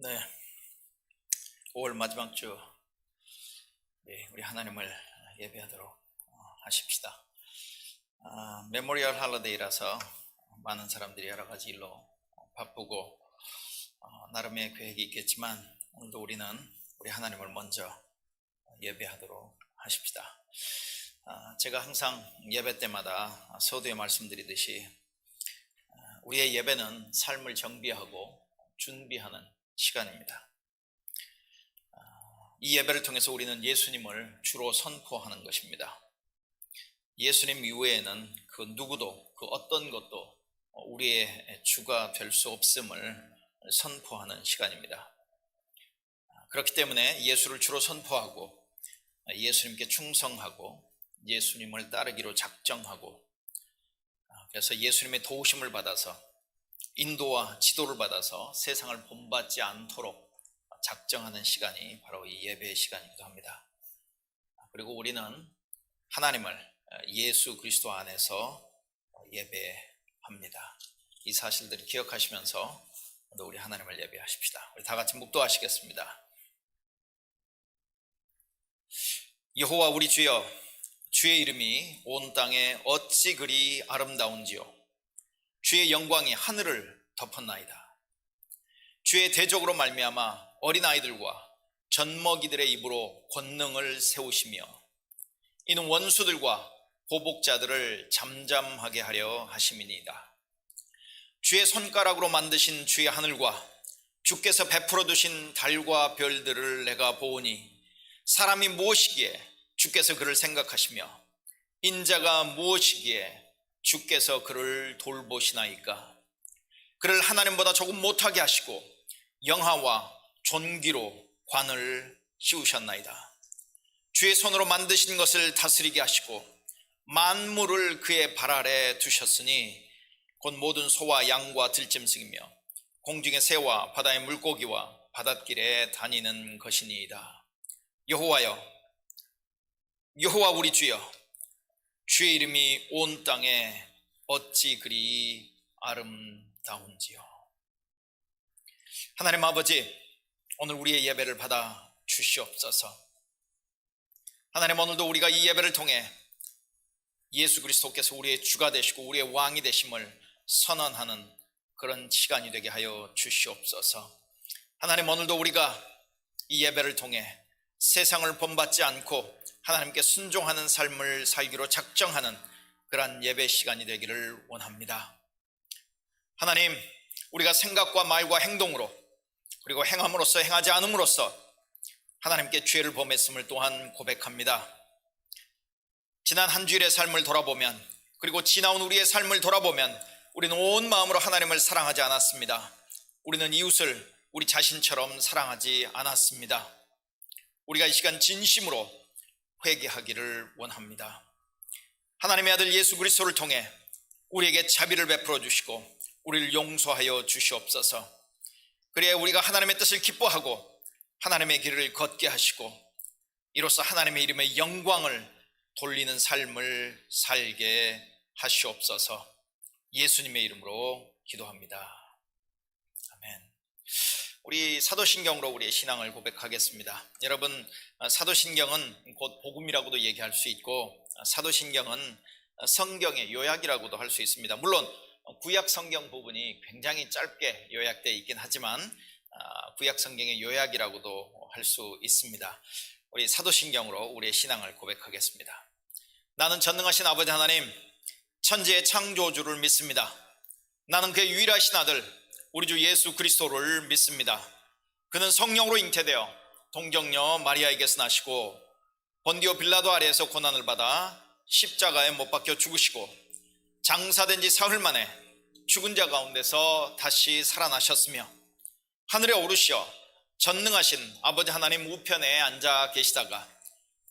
네, 5월 마지막 주 우리 하나님을 예배하도록 하십시다. 메모리얼 할러데이라서 많은 사람들이 여러 가지 일로 바쁘고 나름의 계획이 있겠지만 오늘도 우리는 우리 하나님을 먼저 예배하도록 하십시다. 제가 항상 예배 때마다 서두에 말씀드리듯이 우리의 예배는 삶을 정비하고 준비하는 시간입니다. 이 예배를 통해서 우리는 예수님을 주로 선포하는 것입니다. 예수님 이외에는 그 누구도 그 어떤 것도 우리의 주가 될 수 없음을 선포하는 시간입니다. 그렇기 때문에 예수를 주로 선포하고 예수님께 충성하고 예수님을 따르기로 작정하고, 그래서 예수님의 도우심을 받아서 인도와 지도를 받아서 세상을 본받지 않도록 작정하는 시간이 바로 이 예배의 시간이기도 합니다. 그리고 우리는 하나님을 예수 그리스도 안에서 예배합니다. 이 사실들을 기억하시면서 우리 하나님을 예배하십시다. 우리 다 같이 묵도하시겠습니다. 여호와 우리 주여, 주의 이름이 온 땅에 어찌 그리 아름다운지요. 주의 영광이 하늘을 덮었나이다. 주의 대적으로 말미암아 어린아이들과 젖먹이들의 입으로 권능을 세우시며 이는 원수들과 보복자들을 잠잠하게 하려 하심이니이다. 주의 손가락으로 만드신 주의 하늘과 주께서 베풀어 두신 달과 별들을 내가 보오니 사람이 무엇이기에 주께서 그를 생각하시며 인자가 무엇이기에 주께서 그를 돌보시나이까. 그를 하나님보다 조금 못하게 하시고 영화와 존귀로 관을 씌우셨나이다. 주의 손으로 만드신 것을 다스리게 하시고 만물을 그의 발 아래 두셨으니 곧 모든 소와 양과 들짐승이며 공중의 새와 바다의 물고기와 바닷길에 다니는 것이니이다. 여호와여, 여호와 우리 주여, 주의 이름이 온 땅에 어찌 그리 아름다운지요. 하나님 아버지, 오늘 우리의 예배를 받아 주시옵소서. 하나님, 오늘도 우리가 이 예배를 통해 예수 그리스도께서 우리의 주가 되시고 우리의 왕이 되심을 선언하는 그런 시간이 되게 하여 주시옵소서. 하나님, 오늘도 우리가 이 예배를 통해 세상을 본받지 않고 하나님께 순종하는 삶을 살기로 작정하는 그러한 예배 시간이 되기를 원합니다. 하나님, 우리가 생각과 말과 행동으로 그리고 행함으로써 행하지 않음으로써 하나님께 죄를 범했음을 또한 고백합니다. 지난 한 주일의 삶을 돌아보면, 그리고 지나온 우리의 삶을 돌아보면 우리는 온 마음으로 하나님을 사랑하지 않았습니다. 우리는 이웃을 우리 자신처럼 사랑하지 않았습니다. 우리가 이 시간 진심으로 회개하기를 원합니다. 하나님의 아들 예수 그리스도를 통해 우리에게 자비를 베풀어 주시고 우리를 용서하여 주시옵소서. 그래야 우리가 하나님의 뜻을 기뻐하고 하나님의 길을 걷게 하시고 이로써 하나님의 이름의 영광을 돌리는 삶을 살게 하시옵소서. 예수님의 이름으로 기도합니다. 아멘. 우리 사도신경으로 우리의 신앙을 고백하겠습니다. 여러분, 사도신경은 곧 복음이라고도 얘기할 수 있고 사도신경은 성경의 요약이라고도 할 수 있습니다. 물론 구약 성경 부분이 굉장히 짧게 요약되어 있긴 하지만 구약 성경의 요약이라고도 할 수 있습니다. 우리 사도신경으로 우리의 신앙을 고백하겠습니다. 나는 전능하신 아버지 하나님, 천지의 창조주를 믿습니다. 나는 그의 유일하신 아들 우리 주 예수 그리스도를 믿습니다. 그는 성령으로 잉태되어 동정녀 마리아에게서 나시고 본디오 빌라도 아래에서 고난을 받아 십자가에 못 박혀 죽으시고 장사된 지 사흘 만에 죽은 자 가운데서 다시 살아나셨으며 하늘에 오르시어 전능하신 아버지 하나님 우편에 앉아 계시다가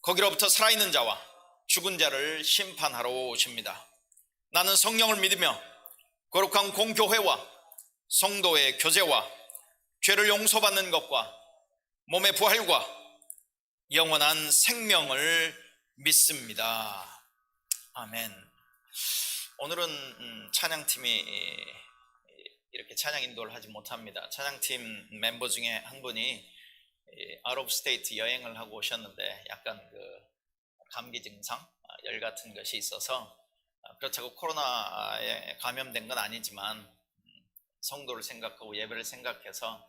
거기로부터 살아있는 자와 죽은 자를 심판하러 오십니다. 나는 성령을 믿으며 거룩한 공교회와 성도의 교제와 죄를 용서받는 것과 몸의 부활과 영원한 생명을 믿습니다. 아멘. 오늘은 찬양팀이 이렇게 찬양 인도를 하지 못합니다. 찬양팀 멤버 중에 한 분이 out of state 여행을 하고 오셨는데 약간 그 감기 증상, 열 같은 것이 있어서 그렇다고 코로나에 감염된 건 아니지만 성도를 생각하고 예배를 생각해서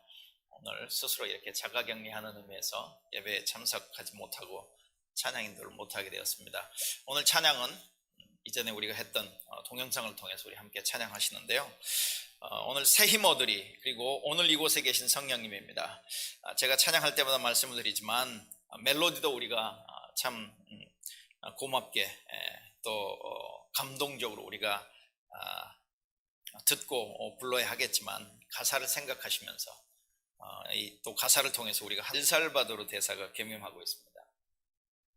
오늘 스스로 이렇게 자가격리하는 의미에서 예배에 참석하지 못하고 찬양 인도를 못하게 되었습니다. 오늘 찬양은 이전에 우리가 했던 동영상을 통해서 우리 함께 찬양하시는데요. 오늘 새 힘어들이 그리고 오늘 이곳에 계신 성령님입니다. 제가 찬양할 때마다 말씀을 드리지만 멜로디도 우리가 참 고맙게 또 감동적으로 우리가 듣고 불러야 하겠지만 가사를 생각하시면서 또 가사를 통해서 우리가 엘살바도르 대사가 개명하고 있습니다.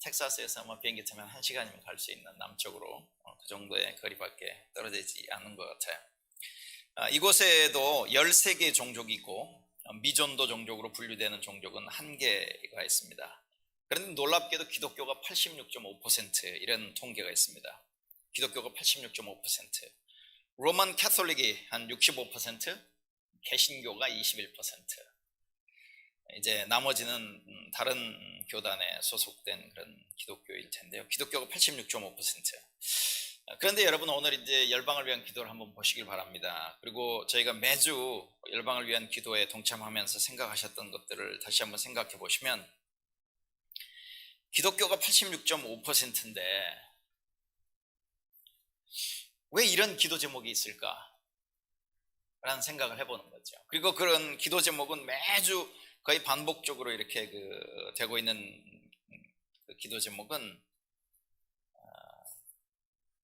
텍사스에서 아마 비행기 타면 1시간이면 갈 수 있는 남쪽으로 그 정도의 거리밖에 떨어지지 않은 것 같아요. 이곳에도 13개의 종족이 있고 미존도 종족으로 분류되는 종족은 1개가 있습니다. 그런데 놀랍게도 기독교가 86.5% 이런 통계가 있습니다. 기독교가 86.5%, 로만 캐톨릭이 한 65%, 개신교가 21%. 이제 나머지는 다른 교단에 소속된 그런 기독교일 텐데요. 기독교가 86.5%. 그런데 여러분 오늘 이제 열방을 위한 기도를 한번 보시길 바랍니다. 그리고 저희가 매주 열방을 위한 기도에 동참하면서 생각하셨던 것들을 다시 한번 생각해 보시면 기독교가 86.5%인데 왜 이런 기도 제목이 있을까? 라는 생각을 해보는 거죠. 그리고 그런 기도 제목은 매주 거의 반복적으로 이렇게 되고 있는 그 기도 제목은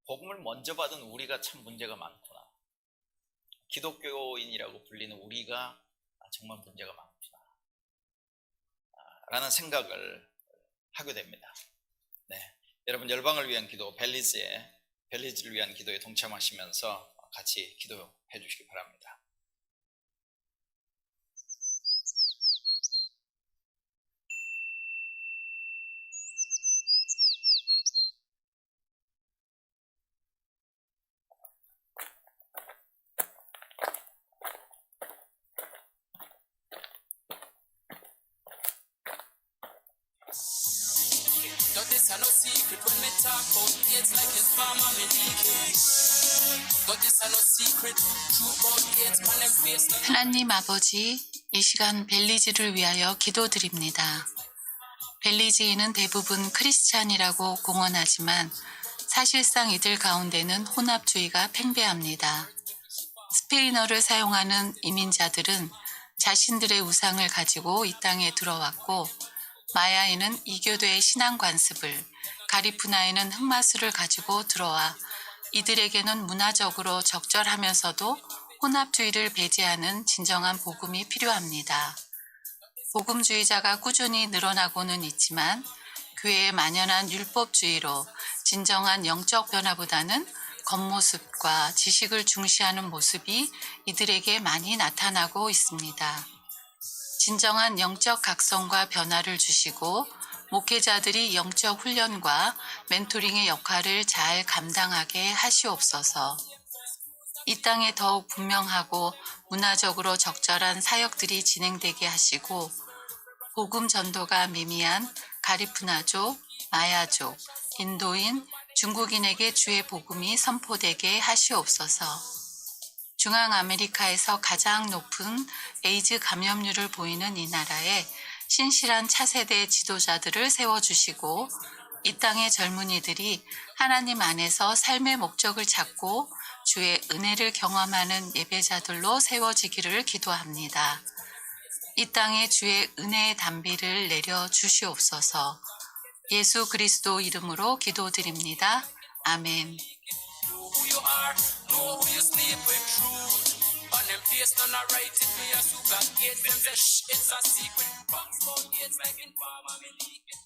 복음을 먼저 받은 우리가 참 문제가 많구나. 기독교인이라고 불리는 우리가 정말 문제가 많구나. 라는 생각을 하게 됩니다. 네, 여러분 열방을 위한 기도, 벨리즈를 위한 기도에 동참하시면서 같이 기도해 주시기 바랍니다. This I no secret when me talk about AIDS like his farmer me leaking. But this I no secret, true about AIDS man them face no. 하나님 아버지, 이 시간 벨리즈를 위하여 기도드립니다. 벨리즈인은 대부분 크리스찬이라고 공언하지만 사실상 이들 가운데는 혼합주의가 팽배합니다. 스페인어를 사용하는 이민자들은 자신들의 우상을 가지고 이 땅에 들어왔고 마야인은 이교도의 신앙 관습을, 가리푸나인은 흑마술을 가지고 들어와 이들에게는 문화적으로 적절하면서도 혼합주의를 배제하는 진정한 복음이 필요합니다. 복음주의자가 꾸준히 늘어나고는 있지만 교회의 만연한 율법주의로 진정한 영적 변화보다는 겉모습과 지식을 중시하는 모습이 이들에게 많이 나타나고 있습니다. 진정한 영적 각성과 변화를 주시고 목회자들이 영적 훈련과 멘토링의 역할을 잘 감당하게 하시옵소서. 이 땅에 더욱 분명하고 문화적으로 적절한 사역들이 진행되게 하시고 복음 전도가 미미한 가리푸나족, 마야족, 인도인, 중국인에게 주의 복음이 선포되게 하시옵소서. 중앙아메리카에서 가장 높은 에이즈 감염률을 보이는 이 나라에 신실한 차세대 지도자들을 세워주시고 이 땅의 젊은이들이 하나님 안에서 삶의 목적을 찾고 주의 은혜를 경험하는 예배자들로 세워지기를 기도합니다. 이 땅에 주의 은혜의 단비를 내려 주시옵소서. 예수 그리스도 이름으로 기도드립니다. 아멘. Know who you are, know who you sleep with truth. On them face none are right it me as who got AIDS. Them say shh, it's a secret. Box about AIDS like in farmer me leaking.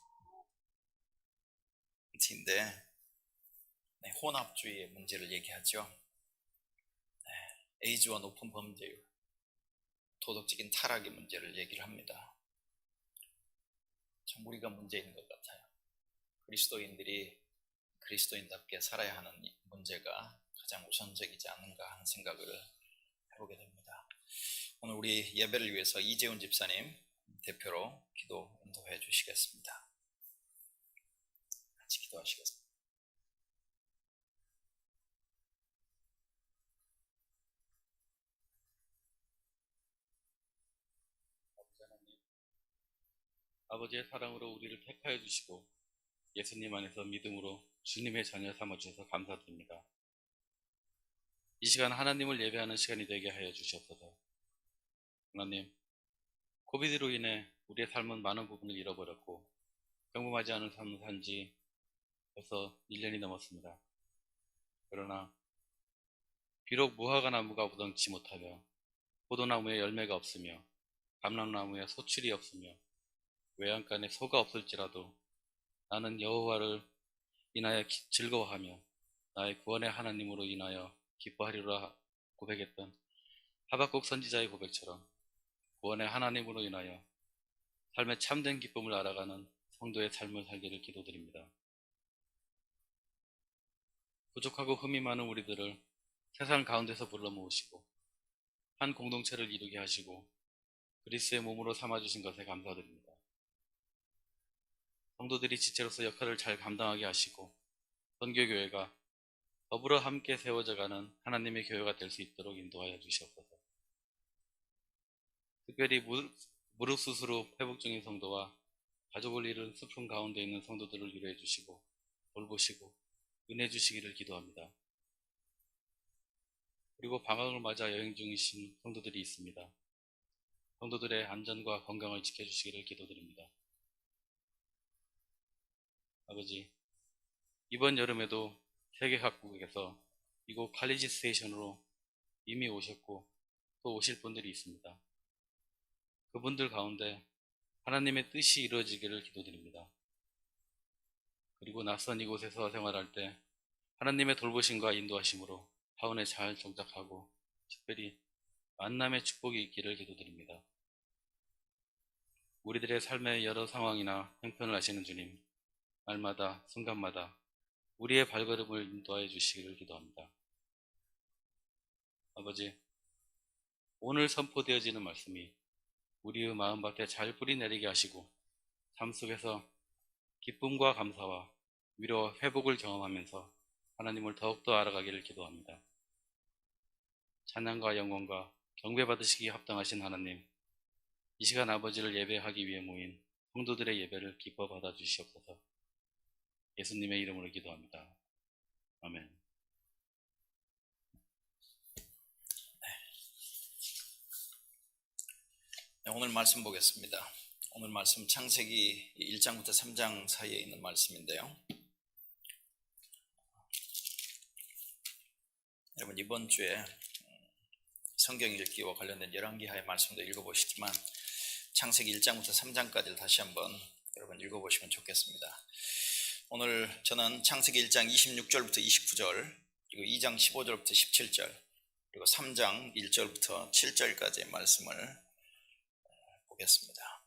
인데 혼합주의의 문제를 얘기하죠. 에이즈와 높은 범죄율, 도덕적인 타락의 문제를 얘기를 합니다. 참 우리가 문제인 것 같아요. 그리스도인들이 그리스도인답게 살아야 하는 문제가 가장 우선적이지 않은가 하는 생각을 해보게 됩니다. 오늘 우리 예배를 위해서 이재훈 집사님 대표로 기도 인도해 주시겠습니다. 같이 기도하시겠습니다. 아버지의 사랑으로 우리를 택하여 주시고 예수님 안에서 믿음으로 주님의 자녀 삼아주셔서 감사드립니다. 이 시간 하나님을 예배하는 시간이 되게 하여 주시옵소서. 하나님, 코비드로 인해 우리의 삶은 많은 부분을 잃어버렸고 평범하지 않은 삶을 산 지 벌써 1년이 넘었습니다. 그러나 비록 무화과 나무가 우덩치 못하며 포도나무에 열매가 없으며 감람나무에 소출이 없으며 외양간에 소가 없을지라도 나는 여호와를 인하여 즐거워하며 나의 구원의 하나님으로 인하여 기뻐하리라 고백했던 하박국 선지자의 고백처럼 구원의 하나님으로 인하여 삶의 참된 기쁨을 알아가는 성도의 삶을 살기를 기도드립니다. 부족하고 흠이 많은 우리들을 세상 가운데서 불러 모으시고 한 공동체를 이루게 하시고 그리스도의 몸으로 삼아주신 것에 감사드립니다. 성도들이 지체로서 역할을 잘 감당하게 하시고 선교교회가 더불어 함께 세워져가는 하나님의 교회가 될 수 있도록 인도하여 주시옵소서. 특별히 무릎 수술 후 회복 중인 성도와 가족을 잃은 슬픔 가운데 있는 성도들을 위로해 주시고 돌보시고 은혜 주시기를 기도합니다. 그리고 방학을 맞아 여행 중이신 성도들이 있습니다. 성도들의 안전과 건강을 지켜주시기를 기도드립니다. 아버지, 이번 여름에도 세계 각국에서 이곳 칼리지 스테이션으로 이미 오셨고 또 오실 분들이 있습니다. 그분들 가운데 하나님의 뜻이 이루어지기를 기도드립니다. 그리고 낯선 이곳에서 생활할 때 하나님의 돌보심과 인도하심으로 하원에 잘 정착하고 특별히 만남의 축복이 있기를 기도드립니다. 우리들의 삶의 여러 상황이나 형편을 아시는 주님, 날마다 순간마다 우리의 발걸음을 인도하여 주시기를 기도합니다. 아버지, 오늘 선포되어지는 말씀이 우리의 마음밭에 잘 뿌리내리게 하시고 삶 속에서 기쁨과 감사와 위로와 회복을 경험하면서 하나님을 더욱더 알아가기를 기도합니다. 찬양과 영광과 경배받으시기에 합당하신 하나님, 이 시간 아버지를 예배하기 위해 모인 성도들의 예배를 기뻐 받아주시옵소서. 예수님의 이름으로 기도합니다. 아멘. 네, 오늘 말씀 보겠습니다. 오늘 말씀 창세기 1장부터 3장 사이에 있는 말씀인데요. 여러분 이번 주에 성경 읽기와 관련된 열왕기하의 말씀도 읽어보시지만 창세기 1장부터 3장까지를 다시 한번 여러분 읽어보시면 좋겠습니다. 오늘 저는 창세기 1장 26절부터 29절 그리고 2장 15절부터 17절 그리고 3장 1절부터 7절까지의 말씀을 보겠습니다.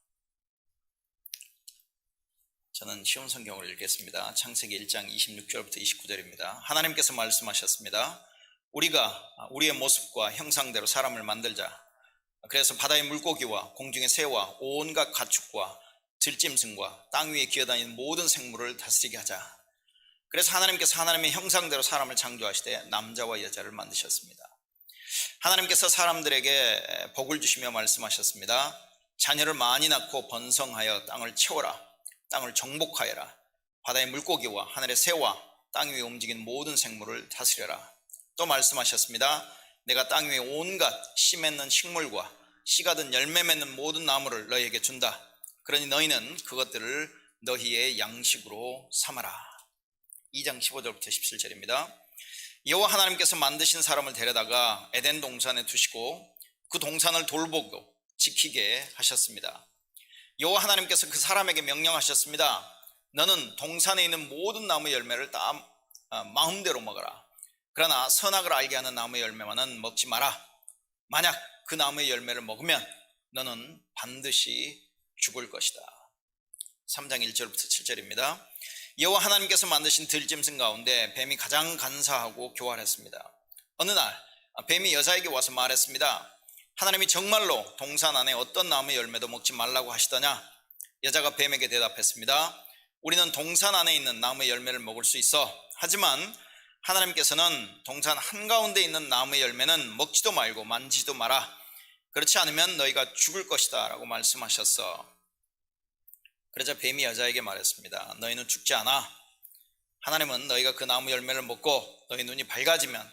저는 쉬운 성경을 읽겠습니다. 창세기 1장 26절부터 29절입니다. 하나님께서 말씀하셨습니다. 우리가 우리의 모습과 형상대로 사람을 만들자. 그래서 바다의 물고기와 공중의 새와 온갖 가축과 들짐승과 땅 위에 기어다니는 모든 생물을 다스리게 하자. 그래서 하나님께서 하나님의 형상대로 사람을 창조하시되 남자와 여자를 만드셨습니다. 하나님께서 사람들에게 복을 주시며 말씀하셨습니다. 자녀를 많이 낳고 번성하여 땅을 채워라. 땅을 정복하여라. 바다의 물고기와 하늘의 새와 땅 위에 움직이는 모든 생물을 다스려라. 또 말씀하셨습니다. 내가 땅 위에 온갖 씨 맺는 식물과 씨가 든 열매 맺는 모든 나무를 너희에게 준다. 그러니 너희는 그것들을 너희의 양식으로 삼아라. 2장 15절부터 17절입니다. 여호와 하나님께서 만드신 사람을 데려다가 에덴 동산에 두시고 그 동산을 돌보고 지키게 하셨습니다. 여호와 하나님께서 그 사람에게 명령하셨습니다. 너는 동산에 있는 모든 나무 열매를 다 마음대로 먹어라. 그러나 선악을 알게 하는 나무의 열매만은 먹지 마라. 만약 그 나무의 열매를 먹으면 너는 반드시 죽을 것이다. 3장 1절부터 7절입니다. 여호와 하나님께서 만드신 들짐승 가운데 뱀이 가장 간사하고 교활했습니다. 어느 날 뱀이 여자에게 와서 말했습니다. 하나님이 정말로 동산 안에 어떤 나무의 열매도 먹지 말라고 하시더냐? 여자가 뱀에게 대답했습니다. 우리는 동산 안에 있는 나무의 열매를 먹을 수 있어. 하지만 하나님께서는 동산 한가운데 있는 나무의 열매는 먹지도 말고 만지지도 마라. 그렇지 않으면 너희가 죽을 것이다 라고 말씀하셨어. 그러자 뱀이 여자에게 말했습니다. 너희는 죽지 않아. 하나님은 너희가 그 나무 열매를 먹고 너희 눈이 밝아지면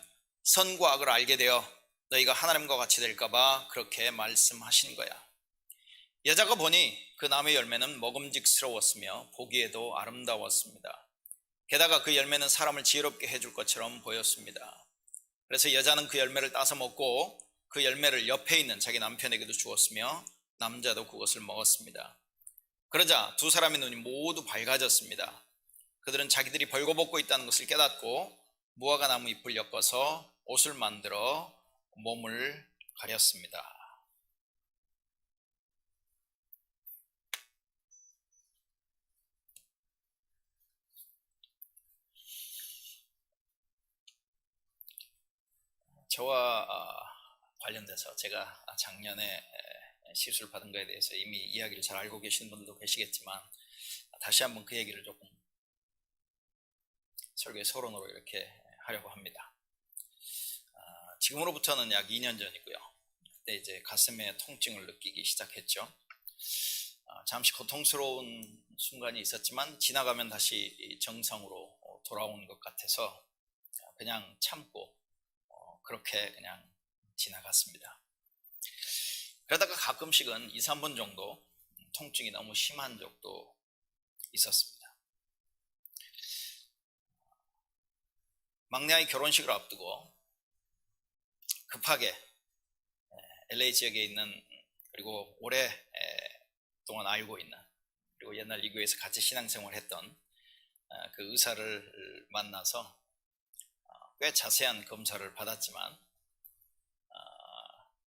선과 악을 알게 되어 너희가 하나님과 같이 될까 봐 그렇게 말씀하신 거야. 여자가 보니 그 나무의 열매는 먹음직스러웠으며 보기에도 아름다웠습니다. 게다가 그 열매는 사람을 지혜롭게 해줄 것처럼 보였습니다. 그래서 여자는 그 열매를 따서 먹고 그 열매를 옆에 있는 자기 남편에게도 주었으며 남자도 그것을 먹었습니다. 그러자 두 사람의 눈이 모두 밝아졌습니다. 그들은 자기들이 벌거벗고 있다는 것을 깨닫고 무화과 나무 잎을 엮어서 옷을 만들어 몸을 가렸습니다. 저와 관련돼서 제가 작년에 시술 받은 것에 대해서 이미 이야기를 잘 알고 계시는 분들도 계시겠지만 다시 한번 그 얘기를 조금 설교의 서론으로 이렇게 하려고 합니다. 지금으로부터는 약 2년 전이고요. 그때 이제 가슴에 통증을 느끼기 시작했죠. 잠시 고통스러운 순간이 있었지만 지나가면 다시 정상으로 돌아오는 것 같아서 그냥 참고 그렇게 그냥 지나갔습니다. 그러다가 가끔씩은 2, 3분 정도 통증이 너무 심한 적도 있었습니다. 막내 아이 결혼식을 앞두고 급하게 LA 지역에 있는 그리고 오랫동안 알고 있는 그리고 옛날 이 교회에서 같이 신앙생활을 했던 그 의사를 만나서 꽤 자세한 검사를 받았지만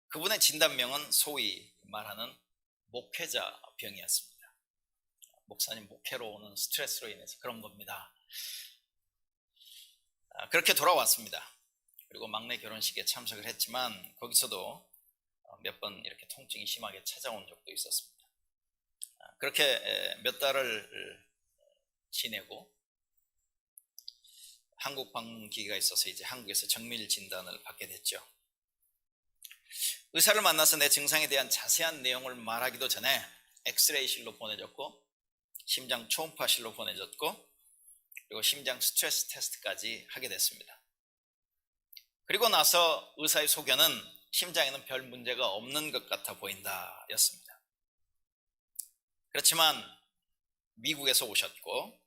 그분의 진단명은 소위 말하는 목회자 병이었습니다. 목사님 목회로 오는 스트레스로 인해서 그런 겁니다. 그렇게 돌아왔습니다. 그리고 막내 결혼식에 참석을 했지만 거기서도 몇 번 이렇게 통증이 심하게 찾아온 적도 있었습니다. 그렇게 몇 달을 지내고 한국 방문 기회가 있어서 이제 한국에서 정밀 진단을 받게 됐죠. 의사를 만나서 내 증상에 대한 자세한 내용을 말하기도 전에 엑스레이실로 보내줬고 심장 초음파실로 보내줬고 그리고 심장 스트레스 테스트까지 하게 됐습니다. 그리고 나서 의사의 소견은 심장에는 별 문제가 없는 것 같아 보인다 였습니다. 그렇지만 미국에서 오셨고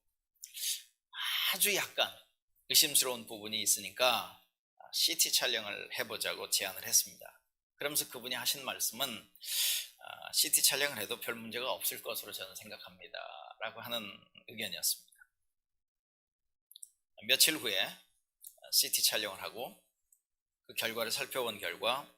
아주 약간 의심스러운 부분이 있으니까 CT 촬영을 해보자고 제안을 했습니다. 그러면서 그분이 하신 말씀은 CT 촬영을 해도 별 문제가 없을 것으로 저는 생각합니다 라고 하는 의견이었습니다. 며칠 후에 CT 촬영을 하고 그 결과를 살펴본 결과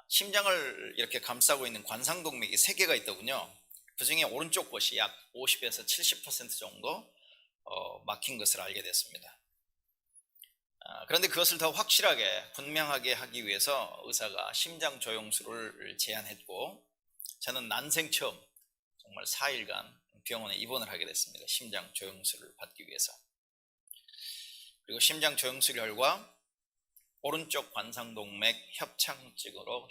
심장을 이렇게 감싸고 있는 관상동맥이 3개가 있더군요. 그 중에 오른쪽 곳이 약 50에서 70% 정도 막힌 것을 알게 됐습니다. 그런데 그것을 더 확실하게 분명하게 하기 위해서 의사가 심장 조영술을 제안했고 저는 난생 처음 정말 4일간 병원에 입원을 하게 됐습니다. 심장 조영술을 받기 위해서. 그리고 심장 조영술 결과 오른쪽 관상동맥 협착증으로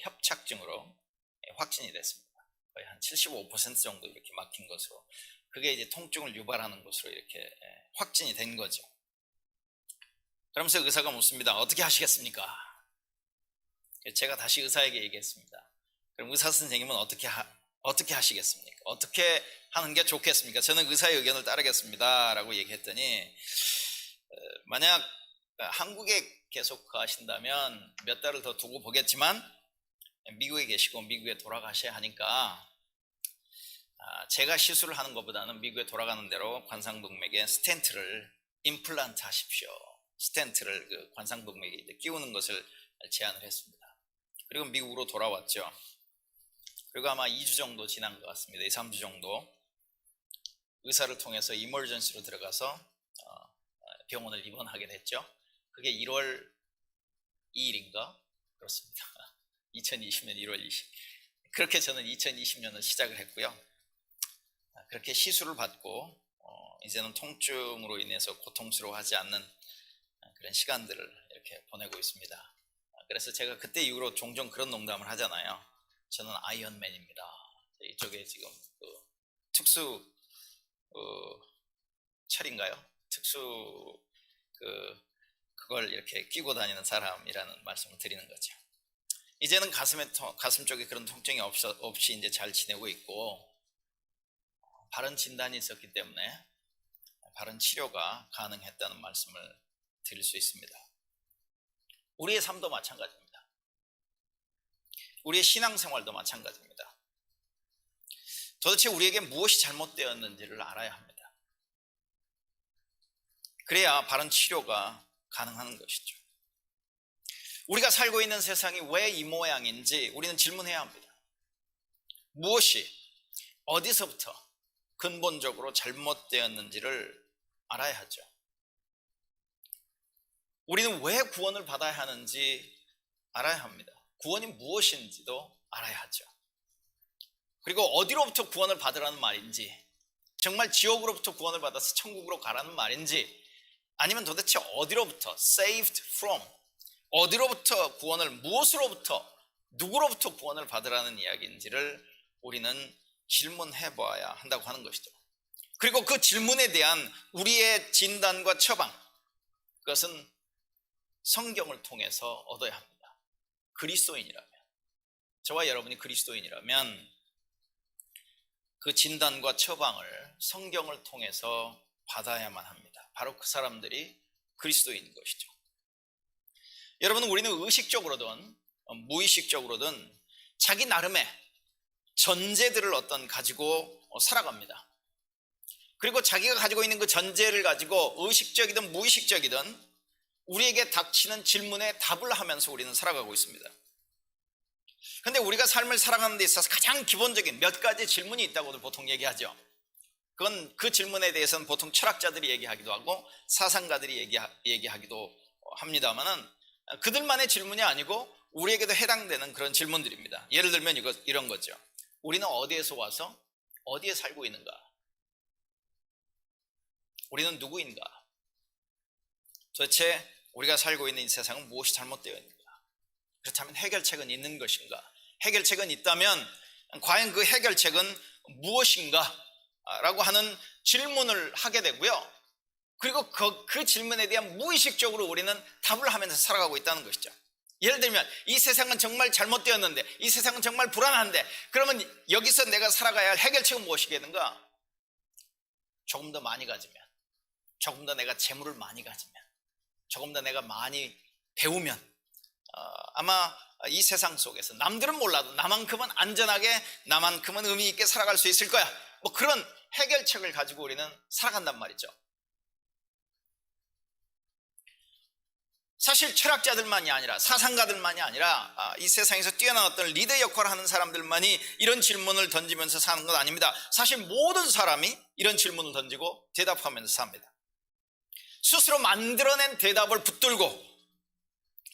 확진이 됐습니다. 거의 한 75% 정도 이렇게 막힌 것으로 그게 이제 통증을 유발하는 것으로 이렇게 확진이 된 거죠. 그러면서 의사가 묻습니다. 어떻게 하시겠습니까? 제가 다시 의사에게 얘기했습니다. 그럼 의사 선생님은 어떻게 하시겠습니까? 어떻게 하는 게 좋겠습니까? 저는 의사의 의견을 따르겠습니다 라고 얘기했더니 만약 한국에 계속 가신다면 몇 달을 더 두고 보겠지만 미국에 계시고 미국에 돌아가셔야 하니까 제가 시술을 하는 것보다는 미국에 돌아가는 대로 관상동맥에 스텐트를 임플란트 하십시오. 스텐트를 그 관상동맥에 끼우는 것을 제안을 했습니다. 그리고 미국으로 돌아왔죠. 그리고 아마 2주 정도 지난 것 같습니다. 2, 3주 정도 의사를 통해서 이머전시로 들어가서 병원을 입원하게 됐죠. 그게 1월 2일인가? 그렇습니다. 2020년 1월 20일. 그렇게 저는 2020년을 시작을 했고요. 그렇게 시술을 받고 이제는 통증으로 인해서 고통스러워하지 않는 그런 시간들을 이렇게 보내고 있습니다. 그래서 제가 그때 이후로 종종 그런 농담을 하잖아요. 저는 아이언맨입니다. 이쪽에 지금 특수 철인가요? 특수 그걸 이렇게 끼고 다니는 사람이라는 말씀을 드리는 거죠. 이제는 가슴 쪽에 그런 통증이 없이 이제 잘 지내고 있고, 바른 진단이 있었기 때문에 바른 치료가 가능했다는 말씀을 드릴 수 있습니다. 우리의 삶도 마찬가지입니다. 우리의 신앙생활도 마찬가지입니다. 도대체 우리에게 무엇이 잘못되었는지를 알아야 합니다. 그래야 바른 치료가 가능한 것이죠. 우리가 살고 있는 세상이 왜 이 모양인지 우리는 질문해야 합니다. 무엇이 어디서부터 근본적으로 잘못되었는지를 알아야 하죠. 우리는 왜 구원을 받아야 하는지 알아야 합니다. 구원이 무엇인지도 알아야 하죠. 그리고 어디로부터 구원을 받으라는 말인지, 정말 지옥으로부터 구원을 받아서 천국으로 가라는 말인지, 아니면 도대체 어디로부터, saved from, 어디로부터 구원을, 무엇으로부터, 누구로부터 구원을 받으라는 이야기인지를 우리는 질문해 보아야 한다고 하는 것이죠. 그리고 그 질문에 대한 우리의 진단과 처방, 그것은 성경을 통해서 얻어야 합니다. 그리스도인이라면, 저와 여러분이 그리스도인이라면 그 진단과 처방을 성경을 통해서 받아야만 합니다. 바로 그 사람들이 그리스도인인 것이죠. 여러분, 우리는 의식적으로든 무의식적으로든 자기 나름의 전제들을 가지고 살아갑니다. 그리고 자기가 가지고 있는 그 전제를 가지고 의식적이든 무의식적이든 우리에게 닥치는 질문에 답을 하면서 우리는 살아가고 있습니다. 그런데 우리가 삶을 살아가는 데 있어서 가장 기본적인 몇 가지 질문이 있다고도 보통 얘기하죠. 그건 그 질문에 대해서는 보통 철학자들이 얘기하기도 하고 사상가들이 얘기하기도 합니다만은 그들만의 질문이 아니고 우리에게도 해당되는 그런 질문들입니다. 예를 들면 이런 거죠. 우리는 어디에서 와서 어디에 살고 있는가? 우리는 누구인가? 도대체 우리가 살고 있는 이 세상은 무엇이 잘못되어 있는가? 그렇다면 해결책은 있는 것인가? 해결책은 있다면 과연 그 해결책은 무엇인가? 라고 하는 질문을 하게 되고요. 그리고 그 질문에 대한 무의식적으로 우리는 답을 하면서 살아가고 있다는 것이죠. 예를 들면 이 세상은 정말 잘못되었는데, 이 세상은 정말 불안한데, 그러면 여기서 내가 살아가야 할 해결책은 무엇이겠는가? 조금 더 많이 가지면, 조금 더 내가 재물을 많이 가지면, 조금 더 내가 많이 배우면 아마 이 세상 속에서 남들은 몰라도 나만큼은 안전하게, 나만큼은 의미 있게 살아갈 수 있을 거야. 뭐 그런 해결책을 가지고 우리는 살아간단 말이죠. 사실 철학자들만이 아니라, 사상가들만이 아니라 이 세상에서 뛰어난 어떤 리더 역할을 하는 사람들만이 이런 질문을 던지면서 사는 건 아닙니다. 사실 모든 사람이 이런 질문을 던지고 대답하면서 삽니다. 스스로 만들어낸 대답을 붙들고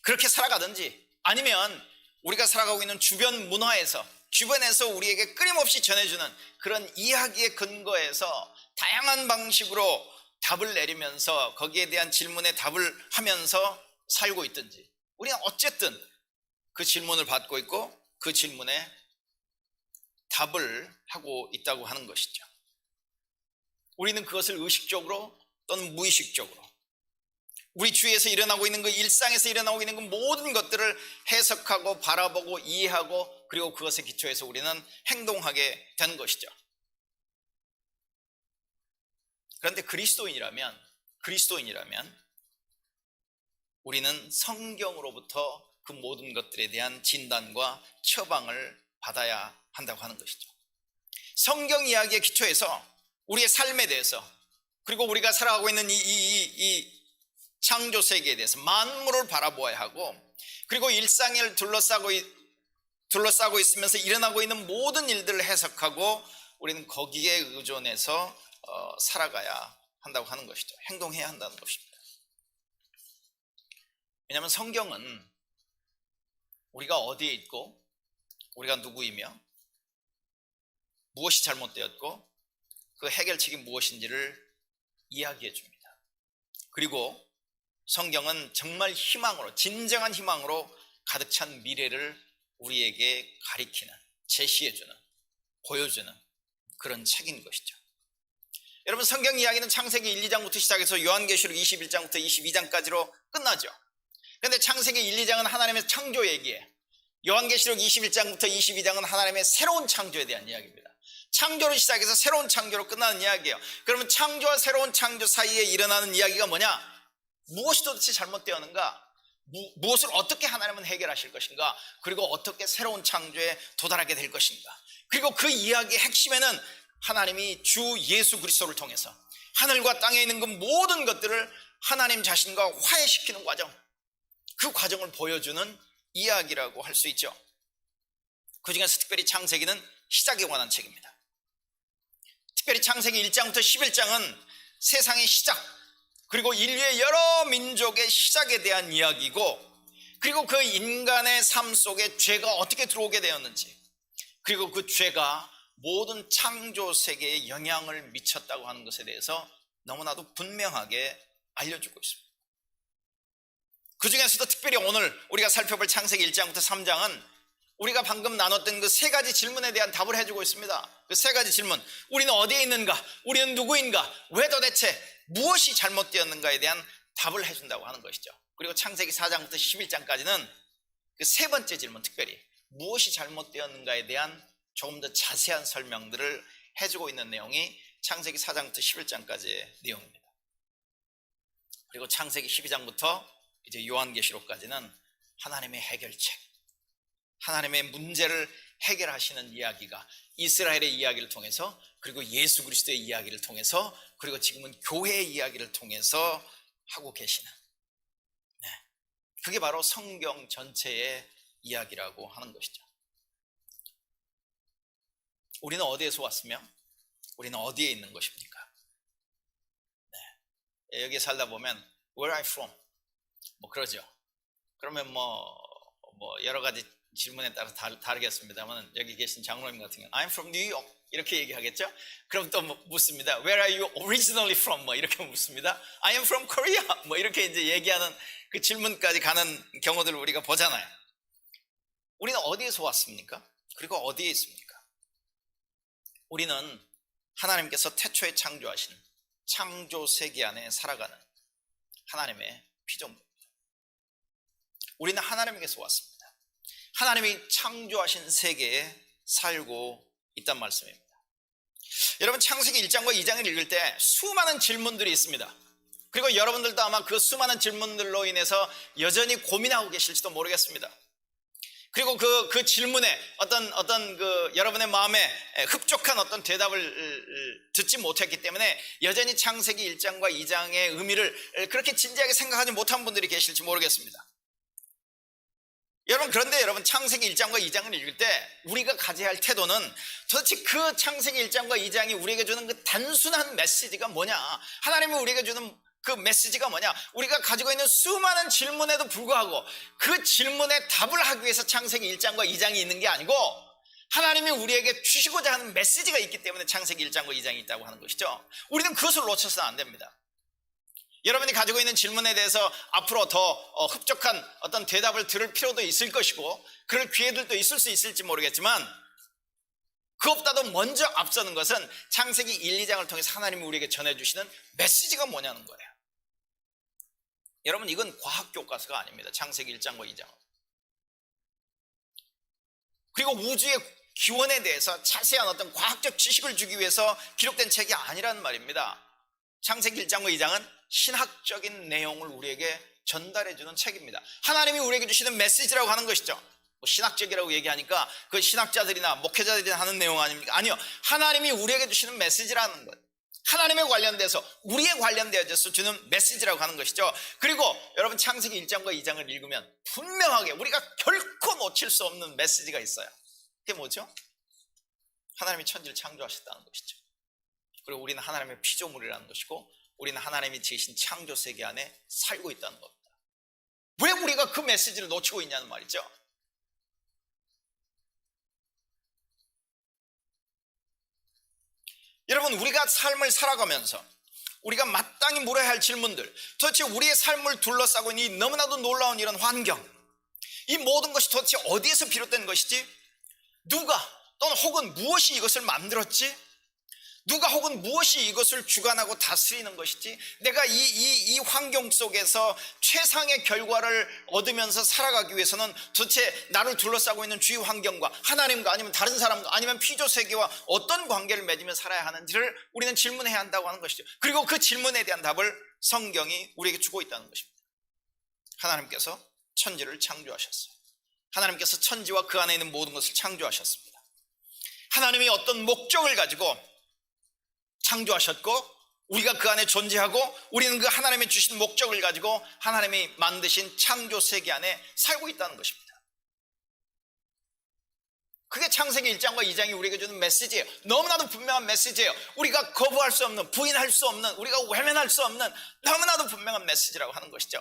그렇게 살아가든지, 아니면 우리가 살아가고 있는 주변 문화에서, 주변에서 우리에게 끊임없이 전해주는 그런 이야기의 근거에서 다양한 방식으로 답을 내리면서 거기에 대한 질문에 답을 하면서 살고 있든지, 우리는 어쨌든 그 질문을 받고 있고 그 질문에 답을 하고 있다고 하는 것이죠. 우리는 그것을 의식적으로 또는 무의식적으로 우리 주위에서 일어나고 있는 그 일상에서 일어나고 있는 그 모든 것들을 해석하고 바라보고 이해하고, 그리고 그것에 기초해서 우리는 행동하게 되는 것이죠. 그런데 그리스도인이라면 우리는 성경으로부터 그 모든 것들에 대한 진단과 처방을 받아야 한다고 하는 것이죠. 성경 이야기에 기초해서 우리의 삶에 대해서, 그리고 우리가 살아가고 있는 이 창조 세계에 대해서 만물을 바라보아야 하고, 그리고 일상을 둘러싸고 있으면서 일어나고 있는 모든 일들을 해석하고 우리는 거기에 의존해서 살아가야 한다고 하는 것이죠. 행동해야 한다는 것입니다. 왜냐하면 성경은 우리가 어디에 있고 우리가 누구이며 무엇이 잘못되었고 그 해결책이 무엇인지를 이야기해 줍니다. 그리고 성경은 정말 희망으로, 진정한 희망으로 가득 찬 미래를 우리에게 가리키는, 제시해주는, 보여주는 그런 책인 것이죠. 여러분, 성경 이야기는 창세기 1, 2장부터 시작해서 요한계시록 21장부터 22장까지로 끝나죠. 그런데 창세기 1, 2장은 하나님의 창조 얘기예요. 요한계시록 21장부터 22장은 하나님의 새로운 창조에 대한 이야기입니다. 창조로 시작해서 새로운 창조로 끝나는 이야기예요. 그러면 창조와 새로운 창조 사이에 일어나는 이야기가 뭐냐? 무엇이 도대체 잘못되었는가? 무엇을 어떻게 하나님은 해결하실 것인가? 그리고 어떻게 새로운 창조에 도달하게 될 것인가? 그리고 그 이야기의 핵심에는 하나님이 주 예수 그리스도를 통해서 하늘과 땅에 있는 그 모든 것들을 하나님 자신과 화해시키는 과정, 그 과정을 보여주는 이야기라고 할 수 있죠. 그 중에서 특별히 창세기는 시작에 관한 책입니다. 특별히 창세기 1장부터 11장은 세상의 시작, 그리고 인류의 여러 민족의 시작에 대한 이야기고, 그리고 그 인간의 삶 속에 죄가 어떻게 들어오게 되었는지, 그리고 그 죄가 모든 창조 세계에 영향을 미쳤다고 하는 것에 대해서 너무나도 분명하게 알려주고 있습니다. 그 중에서도 특별히 오늘 우리가 살펴볼 창세기 1장부터 3장은 우리가 방금 나눴던 그 세 가지 질문에 대한 답을 해주고 있습니다. 그 세 가지 질문, 우리는 어디에 있는가? 우리는 누구인가? 왜 도대체 무엇이 잘못되었는가에 대한 답을 해준다고 하는 것이죠. 그리고 창세기 4장부터 11장까지는 그 세 번째 질문, 특별히 무엇이 잘못되었는가에 대한 조금 더 자세한 설명들을 해주고 있는 내용이 창세기 4장부터 11장까지의 내용입니다. 그리고 창세기 12장부터 이제 요한계시록까지는 하나님의 해결책, 하나님의 문제를 해결하시는 이야기가 이스라엘의 이야기를 통해서, 그리고 예수 그리스도의 이야기를 통해서, 그리고 지금은 교회의 이야기를 통해서 하고 계시는, 그게 바로 성경 전체의 이야기라고 하는 것이죠. 우리는 어디에서 왔으며 우리는 어디에 있는 것입니까? 여기에 살다 보면 Where are you from? 뭐 그러죠. 그러면 뭐 여러 가지 질문에 따라 다르겠습니다만, 여기 계신 장로님 같은 경우는 I'm from New York 이렇게 얘기하겠죠. 그럼 또 묻습니다. Where are you originally from? 뭐 이렇게 묻습니다. I am from Korea. 뭐 이렇게 이제 얘기하는 그 질문까지 가는 경우들을 우리가 보잖아요. 우리는 어디에서 왔습니까? 그리고 어디에 있습니까? 우리는 하나님께서 태초에 창조하신 창조 세계 안에 살아가는 하나님의 피조물입니다. 우리는 하나님께서 왔습니다. 하나님이 창조하신 세계에 살고 있단 말씀입니다. 여러분, 창세기 1장과 2장을 읽을 때 수많은 질문들이 있습니다. 그리고 여러분들도 아마 그 수많은 질문들로 인해서 여전히 고민하고 계실지도 모르겠습니다. 그리고 그 질문에 어떤 그 여러분의 마음에 흡족한 어떤 대답을 듣지 못했기 때문에 여전히 창세기 1장과 2장의 의미를 그렇게 진지하게 생각하지 못한 분들이 계실지 모르겠습니다. 그런데 여러분, 창세기 1장과 2장을 읽을 때 우리가 가져야 할 태도는 도대체 그 창세기 1장과 2장이 우리에게 주는 그 단순한 메시지가 뭐냐, 하나님이 우리에게 주는 그 메시지가 뭐냐, 우리가 가지고 있는 수많은 질문에도 불구하고 그 질문에 답을 하기 위해서 창세기 1장과 2장이 있는 게 아니고 하나님이 우리에게 주시고자 하는 메시지가 있기 때문에 창세기 1장과 2장이 있다고 하는 것이죠. 우리는 그것을 놓쳐서는 안 됩니다. 여러분이 가지고 있는 질문에 대해서 앞으로 더 흡족한 어떤 대답을 들을 필요도 있을 것이고 그럴 기회들도 있을 수 있을지 모르겠지만, 그것보다도 먼저 앞서는 것은 창세기 1, 2장을 통해서 하나님이 우리에게 전해주시는 메시지가 뭐냐는 거예요. 여러분, 이건 과학 교과서가 아닙니다. 창세기 1장과 2장은. 그리고 우주의 기원에 대해서 자세한 어떤 과학적 지식을 주기 위해서 기록된 책이 아니란 말입니다. 창세기 1장과 2장은 신학적인 내용을 우리에게 전달해주는 책입니다. 하나님이 우리에게 주시는 메시지라고 하는 것이죠. 신학적이라고 얘기하니까 그 신학자들이나 목회자들이 하는 내용 아닙니까? 아니요, 하나님이 우리에게 주시는 메시지라는 것, 하나님에 관련돼서 우리에 관련되어져서 주는 메시지라고 하는 것이죠. 그리고 여러분, 창세기 1장과 2장을 읽으면 분명하게 우리가 결코 놓칠 수 없는 메시지가 있어요. 그게 뭐죠? 하나님이 천지를 창조하셨다는 것이죠. 그리고 우리는 하나님의 피조물이라는 것이고 우리는 하나님이 지으신 창조 세계 안에 살고 있다는 겁니다. 왜 우리가 그 메시지를 놓치고 있냐는 말이죠. 여러분, 우리가 삶을 살아가면서 우리가 마땅히 물어야 할 질문들, 도대체 우리의 삶을 둘러싸고 있는 이 너무나도 놀라운 이런 환경, 이 모든 것이 도대체 어디에서 비롯된 것이지? 누가 또는 혹은 무엇이 이것을 만들었지? 누가 혹은 무엇이 이것을 주관하고 다스리는 것이지? 내가 이 환경 속에서 최상의 결과를 얻으면서 살아가기 위해서는 도대체 나를 둘러싸고 있는 주위 환경과 하나님과 아니면 다른 사람과 아니면 피조 세계와 어떤 관계를 맺으며 살아야 하는지를 우리는 질문해야 한다고 하는 것이죠. 그리고 그 질문에 대한 답을 성경이 우리에게 주고 있다는 것입니다. 하나님께서 천지를 창조하셨어요. 하나님께서 천지와 그 안에 있는 모든 것을 창조하셨습니다. 하나님이 어떤 목적을 가지고 창조하셨고 우리가 그 안에 존재하고 우리는 그 하나님이 주신 목적을 가지고 하나님이 만드신 창조 세계 안에 살고 있다는 것입니다. 그게 창세기 1장과 2장이 우리에게 주는 메시지예요. 너무나도 분명한 메시지예요. 우리가 거부할 수 없는, 부인할 수 없는, 우리가 외면할 수 없는 너무나도 분명한 메시지라고 하는 것이죠.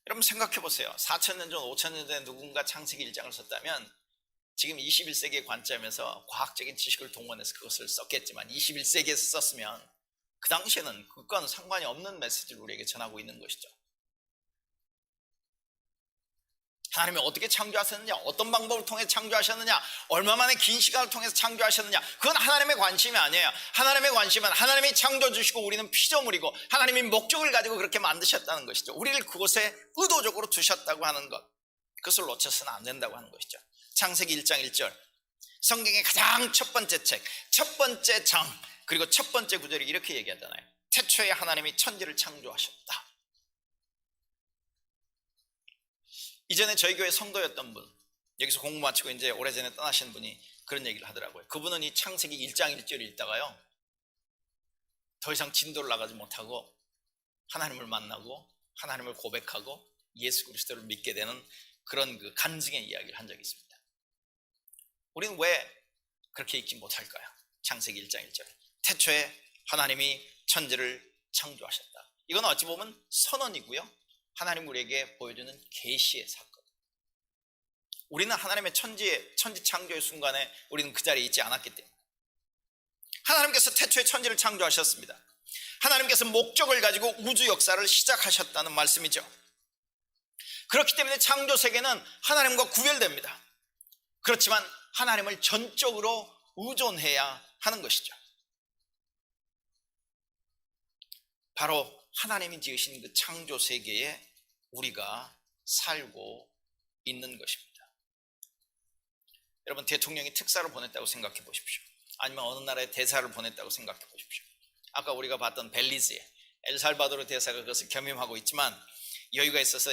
여러분 생각해 보세요. 4,000년 전, 5,000년 전에 누군가 창세기 1장을 썼다면 지금 21세기의 관점에서 과학적인 지식을 동원해서 그것을 썼겠지만 21세기에서 썼으면 그 당시에는 그것과는 상관이 없는 메시지를 우리에게 전하고 있는 것이죠. 하나님이 어떻게 창조하셨느냐, 어떤 방법을 통해 창조하셨느냐, 얼마만에 긴 시간을 통해서 창조하셨느냐, 그건 하나님의 관심이 아니에요. 하나님의 관심은 하나님이 창조해 주시고 우리는 피조물이고 하나님이 목적을 가지고 그렇게 만드셨다는 것이죠. 우리를 그곳에 의도적으로 두셨다고 하는 것, 그것을 놓쳐서는 안 된다고 하는 것이죠. 창세기 1장 1절, 성경의 가장 첫 번째 책, 첫 번째 장, 그리고 첫 번째 구절이 이렇게 얘기하잖아요. 태초에 하나님이 천지를 창조하셨다. 이전에 저희 교회 성도였던 분, 여기서 공부 마치고 이제 오래전에 떠나신 분이 그런 얘기를 하더라고요. 그분은 이 창세기 1장 1절을 읽다가요, 더 이상 진도를 나가지 못하고 하나님을 만나고 하나님을 고백하고 예수 그리스도를 믿게 되는 그런 그 간증의 이야기를 한 적이 있습니다. 우리는 왜 그렇게 읽지 못할까요? 창세기 1장 1절, 태초에 하나님이 천지를 창조하셨다. 이건 어찌 보면 선언이고요, 하나님 우리에게 보여주는 계시의 사건. 우리는 하나님의 천지 창조의 순간에 우리는 그 자리에 있지 않았기 때문에 하나님께서 태초에 천지를 창조하셨습니다. 하나님께서 목적을 가지고 우주 역사를 시작하셨다는 말씀이죠. 그렇기 때문에 창조 세계는 하나님과 구별됩니다. 그렇지만 하나님을 전적으로 의존해야 하는 것이죠. 바로 하나님이 지으신 그 창조 세계에 우리가 살고 있는 것입니다. 여러분, 대통령이 특사를 보냈다고 생각해 보십시오. 아니면 어느 나라에 대사를 보냈다고 생각해 보십시오. 아까 우리가 봤던 벨리즈에 엘살바도르 대사가 그것을 겸임하고 있지만 여유가 있어서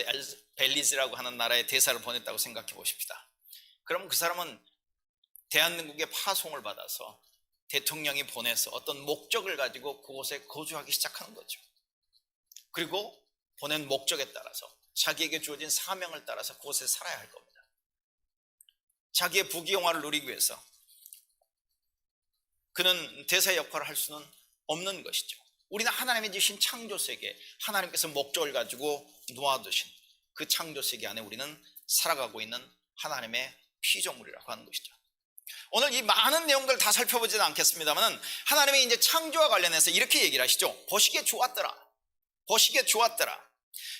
벨리즈라고 하는 나라의 대사를 보냈다고 생각해 보십시다. 그럼 그 사람은 대한민국의 파송을 받아서 대통령이 보내서 어떤 목적을 가지고 그곳에 거주하기 시작하는 거죠. 그리고 보낸 목적에 따라서 자기에게 주어진 사명을 따라서 그곳에 살아야 할 겁니다. 자기의 부귀영화를 누리기 위해서 그는 대사의 역할을 할 수는 없는 것이죠. 우리는 하나님이 주신 창조 세계, 하나님께서 목적을 가지고 놓아두신 그 창조 세계 안에 우리는 살아가고 있는 하나님의 피조물이라고 하는 것이죠. 오늘 이 많은 내용들 다 살펴보지는 않겠습니다만 하나님이 이제 창조와 관련해서 이렇게 얘기를 하시죠. 보시기에 좋았더라. 보시기에 좋았더라.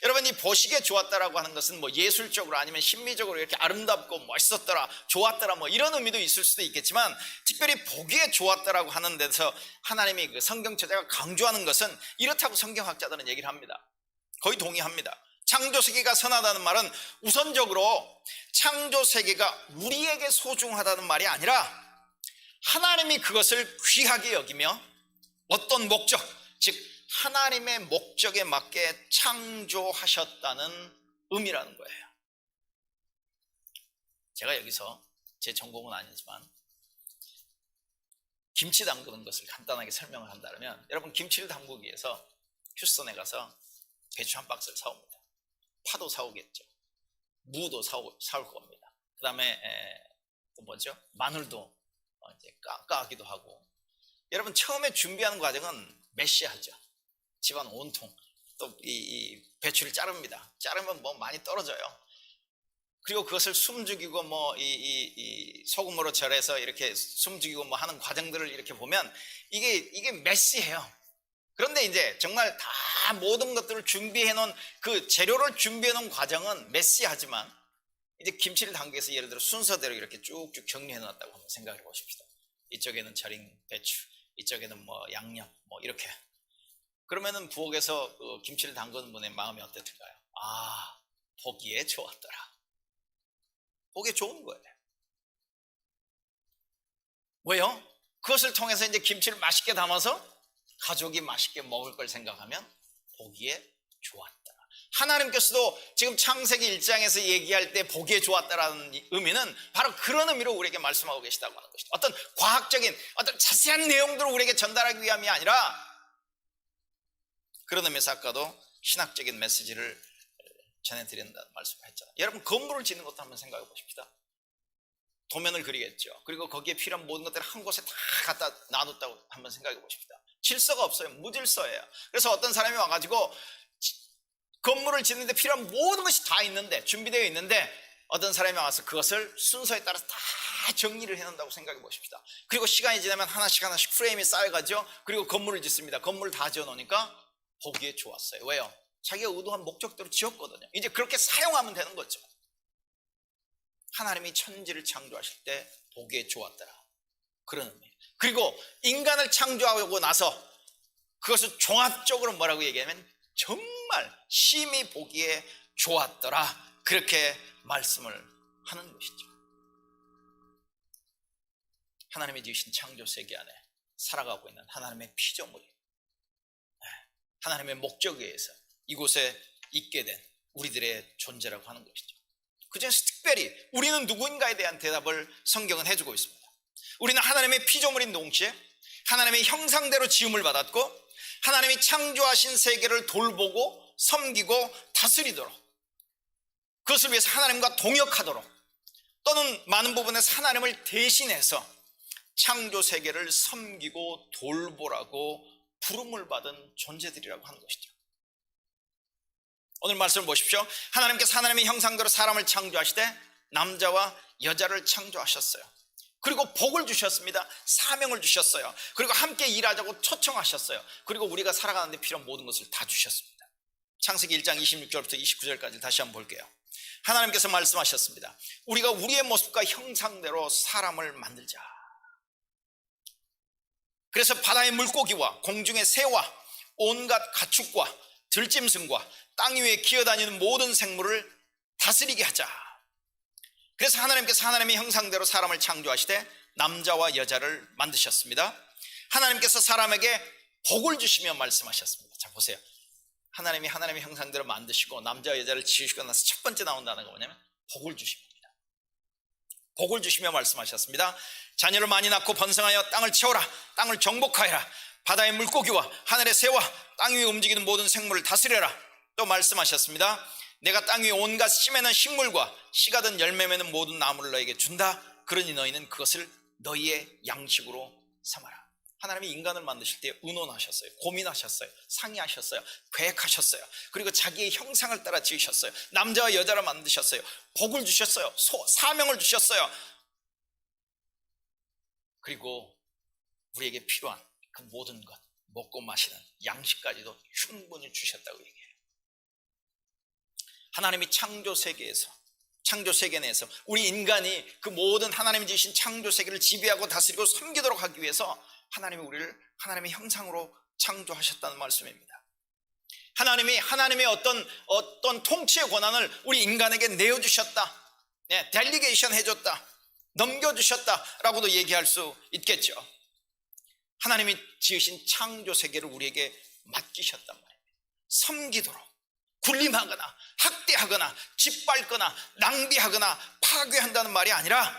여러분, 이 보시기에 좋았다라고 하는 것은 뭐 예술적으로 아니면 심미적으로 이렇게 아름답고 멋있었더라, 좋았더라, 뭐 이런 의미도 있을 수도 있겠지만, 특별히 보기에 좋았다라고 하는 데서 하나님이 그 성경 저자가 강조하는 것은 이렇다고 성경학자들은 얘기를 합니다. 거의 동의합니다. 창조 세계가 선하다는 말은 우선적으로 창조 세계가 우리에게 소중하다는 말이 아니라 하나님이 그것을 귀하게 여기며 어떤 목적, 즉 하나님의 목적에 맞게 창조하셨다는 의미라는 거예요. 제가 여기서 제 전공은 아니지만 김치 담그는 것을 간단하게 설명을 한다면, 여러분, 김치를 담그기 위해서 휴스턴에 가서 배추 한 박스를 사옵니다. 파도 사오겠죠. 무도 사올 겁니다. 그 다음에 또 뭐죠? 마늘도 이제 까기도 하고. 여러분, 처음에 준비하는 과정은 메시하죠. 집안 온통. 또 이 배추를 자릅니다. 자르면 뭐 많이 떨어져요. 그리고 그것을 숨죽이고 뭐 이 소금으로 절해서 이렇게 숨죽이고 뭐 하는 과정들을 이렇게 보면 이게 메시해요. 그런데 이제 정말 다 모든 것들을 준비해 놓은 그 재료를 준비해 놓은 과정은 메시하지만 이제 김치를 담기 위해서 예를 들어 순서대로 이렇게 쭉쭉 정리해 놨다고 한번 생각해 보십시다. 이쪽에는 절인 배추, 이쪽에는 뭐 양념 뭐 이렇게. 그러면은 부엌에서 그 김치를 담그는 분의 마음이 어땠을까요? 아, 보기에 좋았더라. 보기에 좋은 거예요. 왜요? 그것을 통해서 이제 김치를 맛있게 담아서 가족이 맛있게 먹을 걸 생각하면 보기에 좋았더라. 하나님께서도 지금 창세기 1장에서 얘기할 때 보기에 좋았다라는 의미는 바로 그런 의미로 우리에게 말씀하고 계시다고 하는 것이죠. 어떤 과학적인 어떤 자세한 내용들을 우리에게 전달하기 위함이 아니라 그런 의미에서 아까도 신학적인 메시지를 전해드린다는 말씀을 했잖아요. 여러분 건물을 짓는 것도 한번 생각해 보십시다. 도면을 그리겠죠. 그리고 거기에 필요한 모든 것들을 한 곳에 다 갖다 놔뒀다고 한번 생각해 보십시다. 질서가 없어요. 무질서예요. 그래서 어떤 사람이 와가지고 건물을 짓는데 필요한 모든 것이 다 있는데 준비되어 있는데 어떤 사람이 와서 그것을 순서에 따라서 다 정리를 해놓는다고 생각해 보십시다. 그리고 시간이 지나면 하나씩 프레임이 쌓여가죠. 그리고 건물을 짓습니다. 건물을 다 지어놓으니까 보기에 좋았어요. 왜요? 자기가 의도한 목적대로 지었거든요. 이제 그렇게 사용하면 되는 거죠. 하나님이 천지를 창조하실 때 보기에 좋았더라. 그런 의미예요. 그리고 인간을 창조하고 나서 그것을 종합적으로 뭐라고 얘기하면 정말 심히 보기에 좋았더라. 그렇게 말씀을 하는 것이죠. 하나님이 지으신 창조 세계 안에 살아가고 있는 하나님의 피조물이 하나님의 목적에 의해서 이곳에 있게 된 우리들의 존재라고 하는 것이죠. 그중에서 특별히 우리는 누구인가에 대한 대답을 성경은 해주고 있습니다. 우리는 하나님의 피조물인 동시에 하나님의 형상대로 지음을 받았고 하나님이 창조하신 세계를 돌보고 섬기고 다스리도록 그것을 위해서 하나님과 동역하도록 또는 많은 부분에서 하나님을 대신해서 창조 세계를 섬기고 돌보라고 부름을 받은 존재들이라고 하는 것이죠. 오늘 말씀을 보십시오. 하나님께서 하나님의 형상대로 사람을 창조하시되 남자와 여자를 창조하셨어요. 그리고 복을 주셨습니다. 사명을 주셨어요. 그리고 함께 일하자고 초청하셨어요. 그리고 우리가 살아가는 데 필요한 모든 것을 다 주셨습니다. 창세기 1장 26절부터 29절까지 다시 한번 볼게요. 하나님께서 말씀하셨습니다. 우리가 우리의 모습과 형상대로 사람을 만들자. 그래서 바다의 물고기와 공중의 새와 온갖 가축과 들짐승과 땅 위에 기어다니는 모든 생물을 다스리게 하자. 그래서 하나님께서 하나님의 형상대로 사람을 창조하시되 남자와 여자를 만드셨습니다. 하나님께서 사람에게 복을 주시며 말씀하셨습니다. 자 보세요. 하나님이 하나님의 형상대로 만드시고 남자와 여자를 지으시고 나서 첫 번째 나온다는 거 뭐냐면 복을 주십니다. 복을 주시며 말씀하셨습니다. 자녀를 많이 낳고 번성하여 땅을 채워라. 땅을 정복하여라. 바다의 물고기와 하늘의 새와 땅 위에 움직이는 모든 생물을 다스려라. 또 말씀하셨습니다. 내가 땅 위에 온갖 씨 맺는 식물과 씨가 든 열매 맺는 모든 나무를 너에게 준다. 그러니 너희는 그것을 너희의 양식으로 삼아라. 하나님이 인간을 만드실 때 의논하셨어요. 고민하셨어요. 상의하셨어요. 계획하셨어요. 그리고 자기의 형상을 따라 지으셨어요. 남자와 여자를 만드셨어요. 복을 주셨어요. 사명을 주셨어요. 그리고 우리에게 필요한 그 모든 것, 먹고 마시는 양식까지도 충분히 주셨다고 얘기해요. 하나님이 창조 세계 내에서 우리 인간이 그 모든 하나님이 지으신 창조 세계를 지배하고 다스리고 섬기도록 하기 위해서 하나님이 우리를 하나님의 형상으로 창조하셨다는 말씀입니다. 하나님이 하나님의 어떤 통치의 권한을 우리 인간에게 내어주셨다. 네, 델리게이션 해줬다. 넘겨주셨다라고도 얘기할 수 있겠죠. 하나님이 지으신 창조 세계를 우리에게 맡기셨단 말입니다. 섬기도록 군림하거나 학대하거나 짓밟거나 낭비하거나 파괴한다는 말이 아니라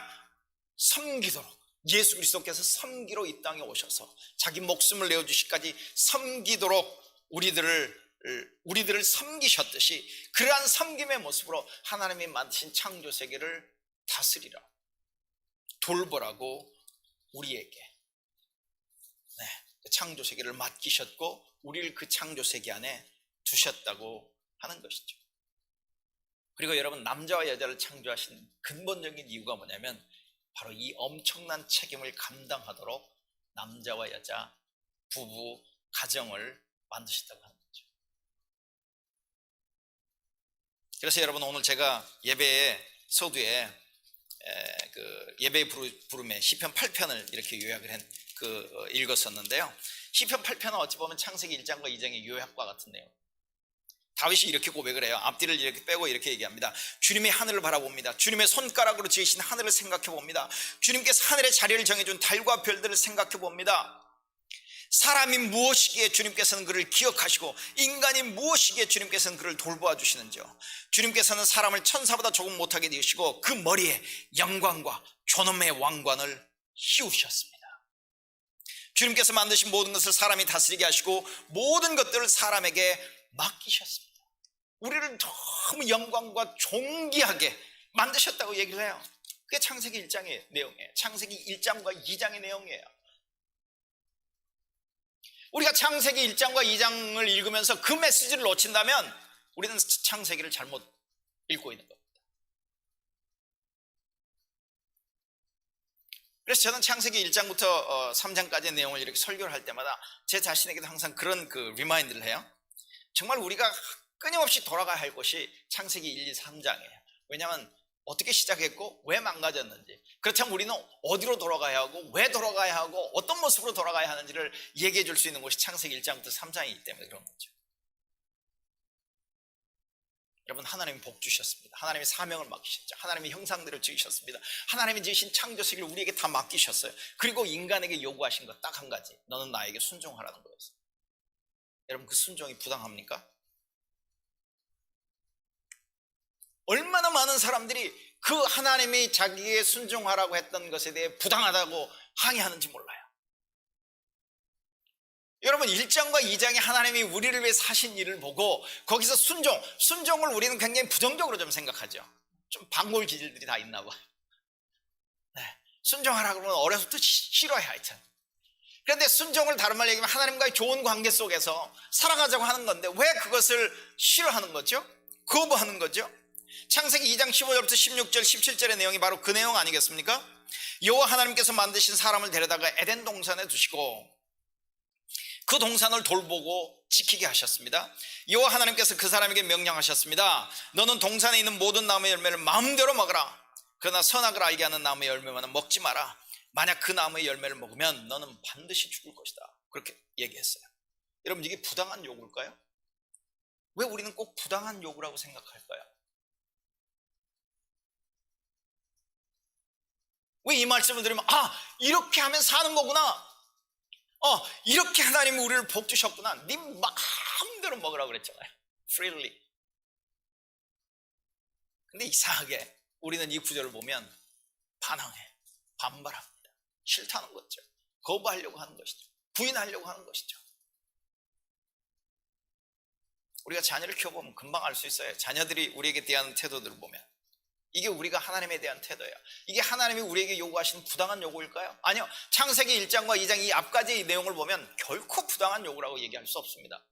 섬기도록 예수 그리스도께서 섬기러 이 땅에 오셔서 자기 목숨을 내어주시기까지 섬기도록 우리들을 섬기셨듯이 그러한 섬김의 모습으로 하나님이 만드신 창조 세계를 다스리라 돌보라고 우리에게 창조 세계를 맡기셨고 우리를 그 창조 세계 안에 두셨다고 하는 것이죠. 그리고 여러분, 남자와 여자를 창조하신 근본적인 이유가 뭐냐면 바로 이 엄청난 책임을 감당하도록 남자와 여자, 부부, 가정을 만드셨다고 하는 거죠. 그래서 여러분, 오늘 제가 예배의 서두에 그 예배 부름의 시편 8편을 이렇게 요약을 읽었었는데요. 시편 8편은 어찌 보면 창세기 1장과 2장의 요약과 같은 내용. 다윗이 이렇게 고백을 해요. 앞뒤를 이렇게 빼고 이렇게 얘기합니다. 주님의 하늘을 바라봅니다. 주님의 손가락으로 지으신 하늘을 생각해 봅니다. 주님께서 하늘의 자리를 정해준 달과 별들을 생각해 봅니다. 사람이 무엇이기에 주님께서는 그를 기억하시고 인간이 무엇이기에 주님께서는 그를 돌보아 주시는지요. 주님께서는 사람을 천사보다 조금 못하게 지으시고 그 머리에 영광과 존엄의 왕관을 씌우셨습니다. 주님께서 만드신 모든 것을 사람이 다스리게 하시고 모든 것들을 사람에게 맡기셨습니다. 우리를 너무 영광과 존귀하게 만드셨다고 얘기를 해요. 그게 창세기 1장의 내용이에요. 창세기 1장과 2장의 내용이에요. 우리가 창세기 1장과 2장을 읽으면서 그 메시지를 놓친다면 우리는 창세기를 잘못 읽고 있는 겁니다. 그래서 저는 창세기 1장부터 3장까지의 내용을 이렇게 설교를 할 때마다 제 자신에게도 항상 그런 리마인드를 해요. 정말 우리가 끊임없이 돌아가야 할 곳이 창세기 1, 2, 3장이에요. 왜냐하면 어떻게 시작했고 왜 망가졌는지, 그렇다면 우리는 어디로 돌아가야 하고 왜 돌아가야 하고 어떤 모습으로 돌아가야 하는지를 얘기해 줄 수 있는 곳이 창세기 1장부터 3장이기 때문에 그런 거죠. 여러분, 하나님이 복 주셨습니다. 하나님이 사명을 맡기셨죠. 하나님이 형상대로 지으셨습니다. 하나님이 지으신 창조 세계를 우리에게 다 맡기셨어요. 그리고 인간에게 요구하신 것 딱 한 가지, 너는 나에게 순종하라는 거였어요. 여러분, 그 순종이 부당합니까? 얼마나 많은 사람들이 그 하나님이 자기에게 순종하라고 했던 것에 대해 부당하다고 항의하는지 몰라요. 여러분, 1장과 2장에 하나님이 우리를 위해 사신 일을 보고 거기서 순종을 우리는 굉장히 부정적으로 좀 생각하죠. 좀 방골 기질들이 다 있나 봐요. 네, 순종하라고 그러면 어려서부터 싫어해 하여튼. 그런데 순종을 다른 말로 얘기하면 하나님과의 좋은 관계 속에서 살아가자고 하는 건데 왜 그것을 싫어하는 거죠? 거부하는 거죠? 창세기 2장 15절부터 16절 17절의 내용이 바로 그 내용 아니겠습니까? 여호와 하나님께서 만드신 사람을 데려다가 에덴 동산에 두시고 그 동산을 돌보고 지키게 하셨습니다. 여호와 하나님께서 그 사람에게 명령하셨습니다. 너는 동산에 있는 모든 나무의 열매를 마음대로 먹어라. 그러나 선악을 알게 하는 나무의 열매만은 먹지 마라. 만약 그 나무의 열매를 먹으면 너는 반드시 죽을 것이다. 그렇게 얘기했어요. 여러분, 이게 부당한 요구일까요? 왜 우리는 꼭 부당한 요구라고 생각할까요? 왜 이 말씀을 들으면 이렇게 하면 사는 거구나, 이렇게 하나님이 우리를 복 주셨구나, 네 마음대로 먹으라고 그랬잖아요. freely. 근데 이상하게 우리는 이 구절을 보면 반항해, 반발합니다. 싫다는 거죠. 거부하려고 하는 것이죠. 부인하려고 하는 것이죠. 우리가 자녀를 키워보면 금방 알 수 있어요. 자녀들이 우리에게 대하는 태도들을 보면 이게 우리가 하나님에 대한 태도예요. 이게 하나님이 우리에게 요구하시는 부당한 요구일까요? 아니요. 창세기 1장과 2장 이 앞까지의 내용을 보면 결코 부당한 요구라고 얘기할 수 없습니다.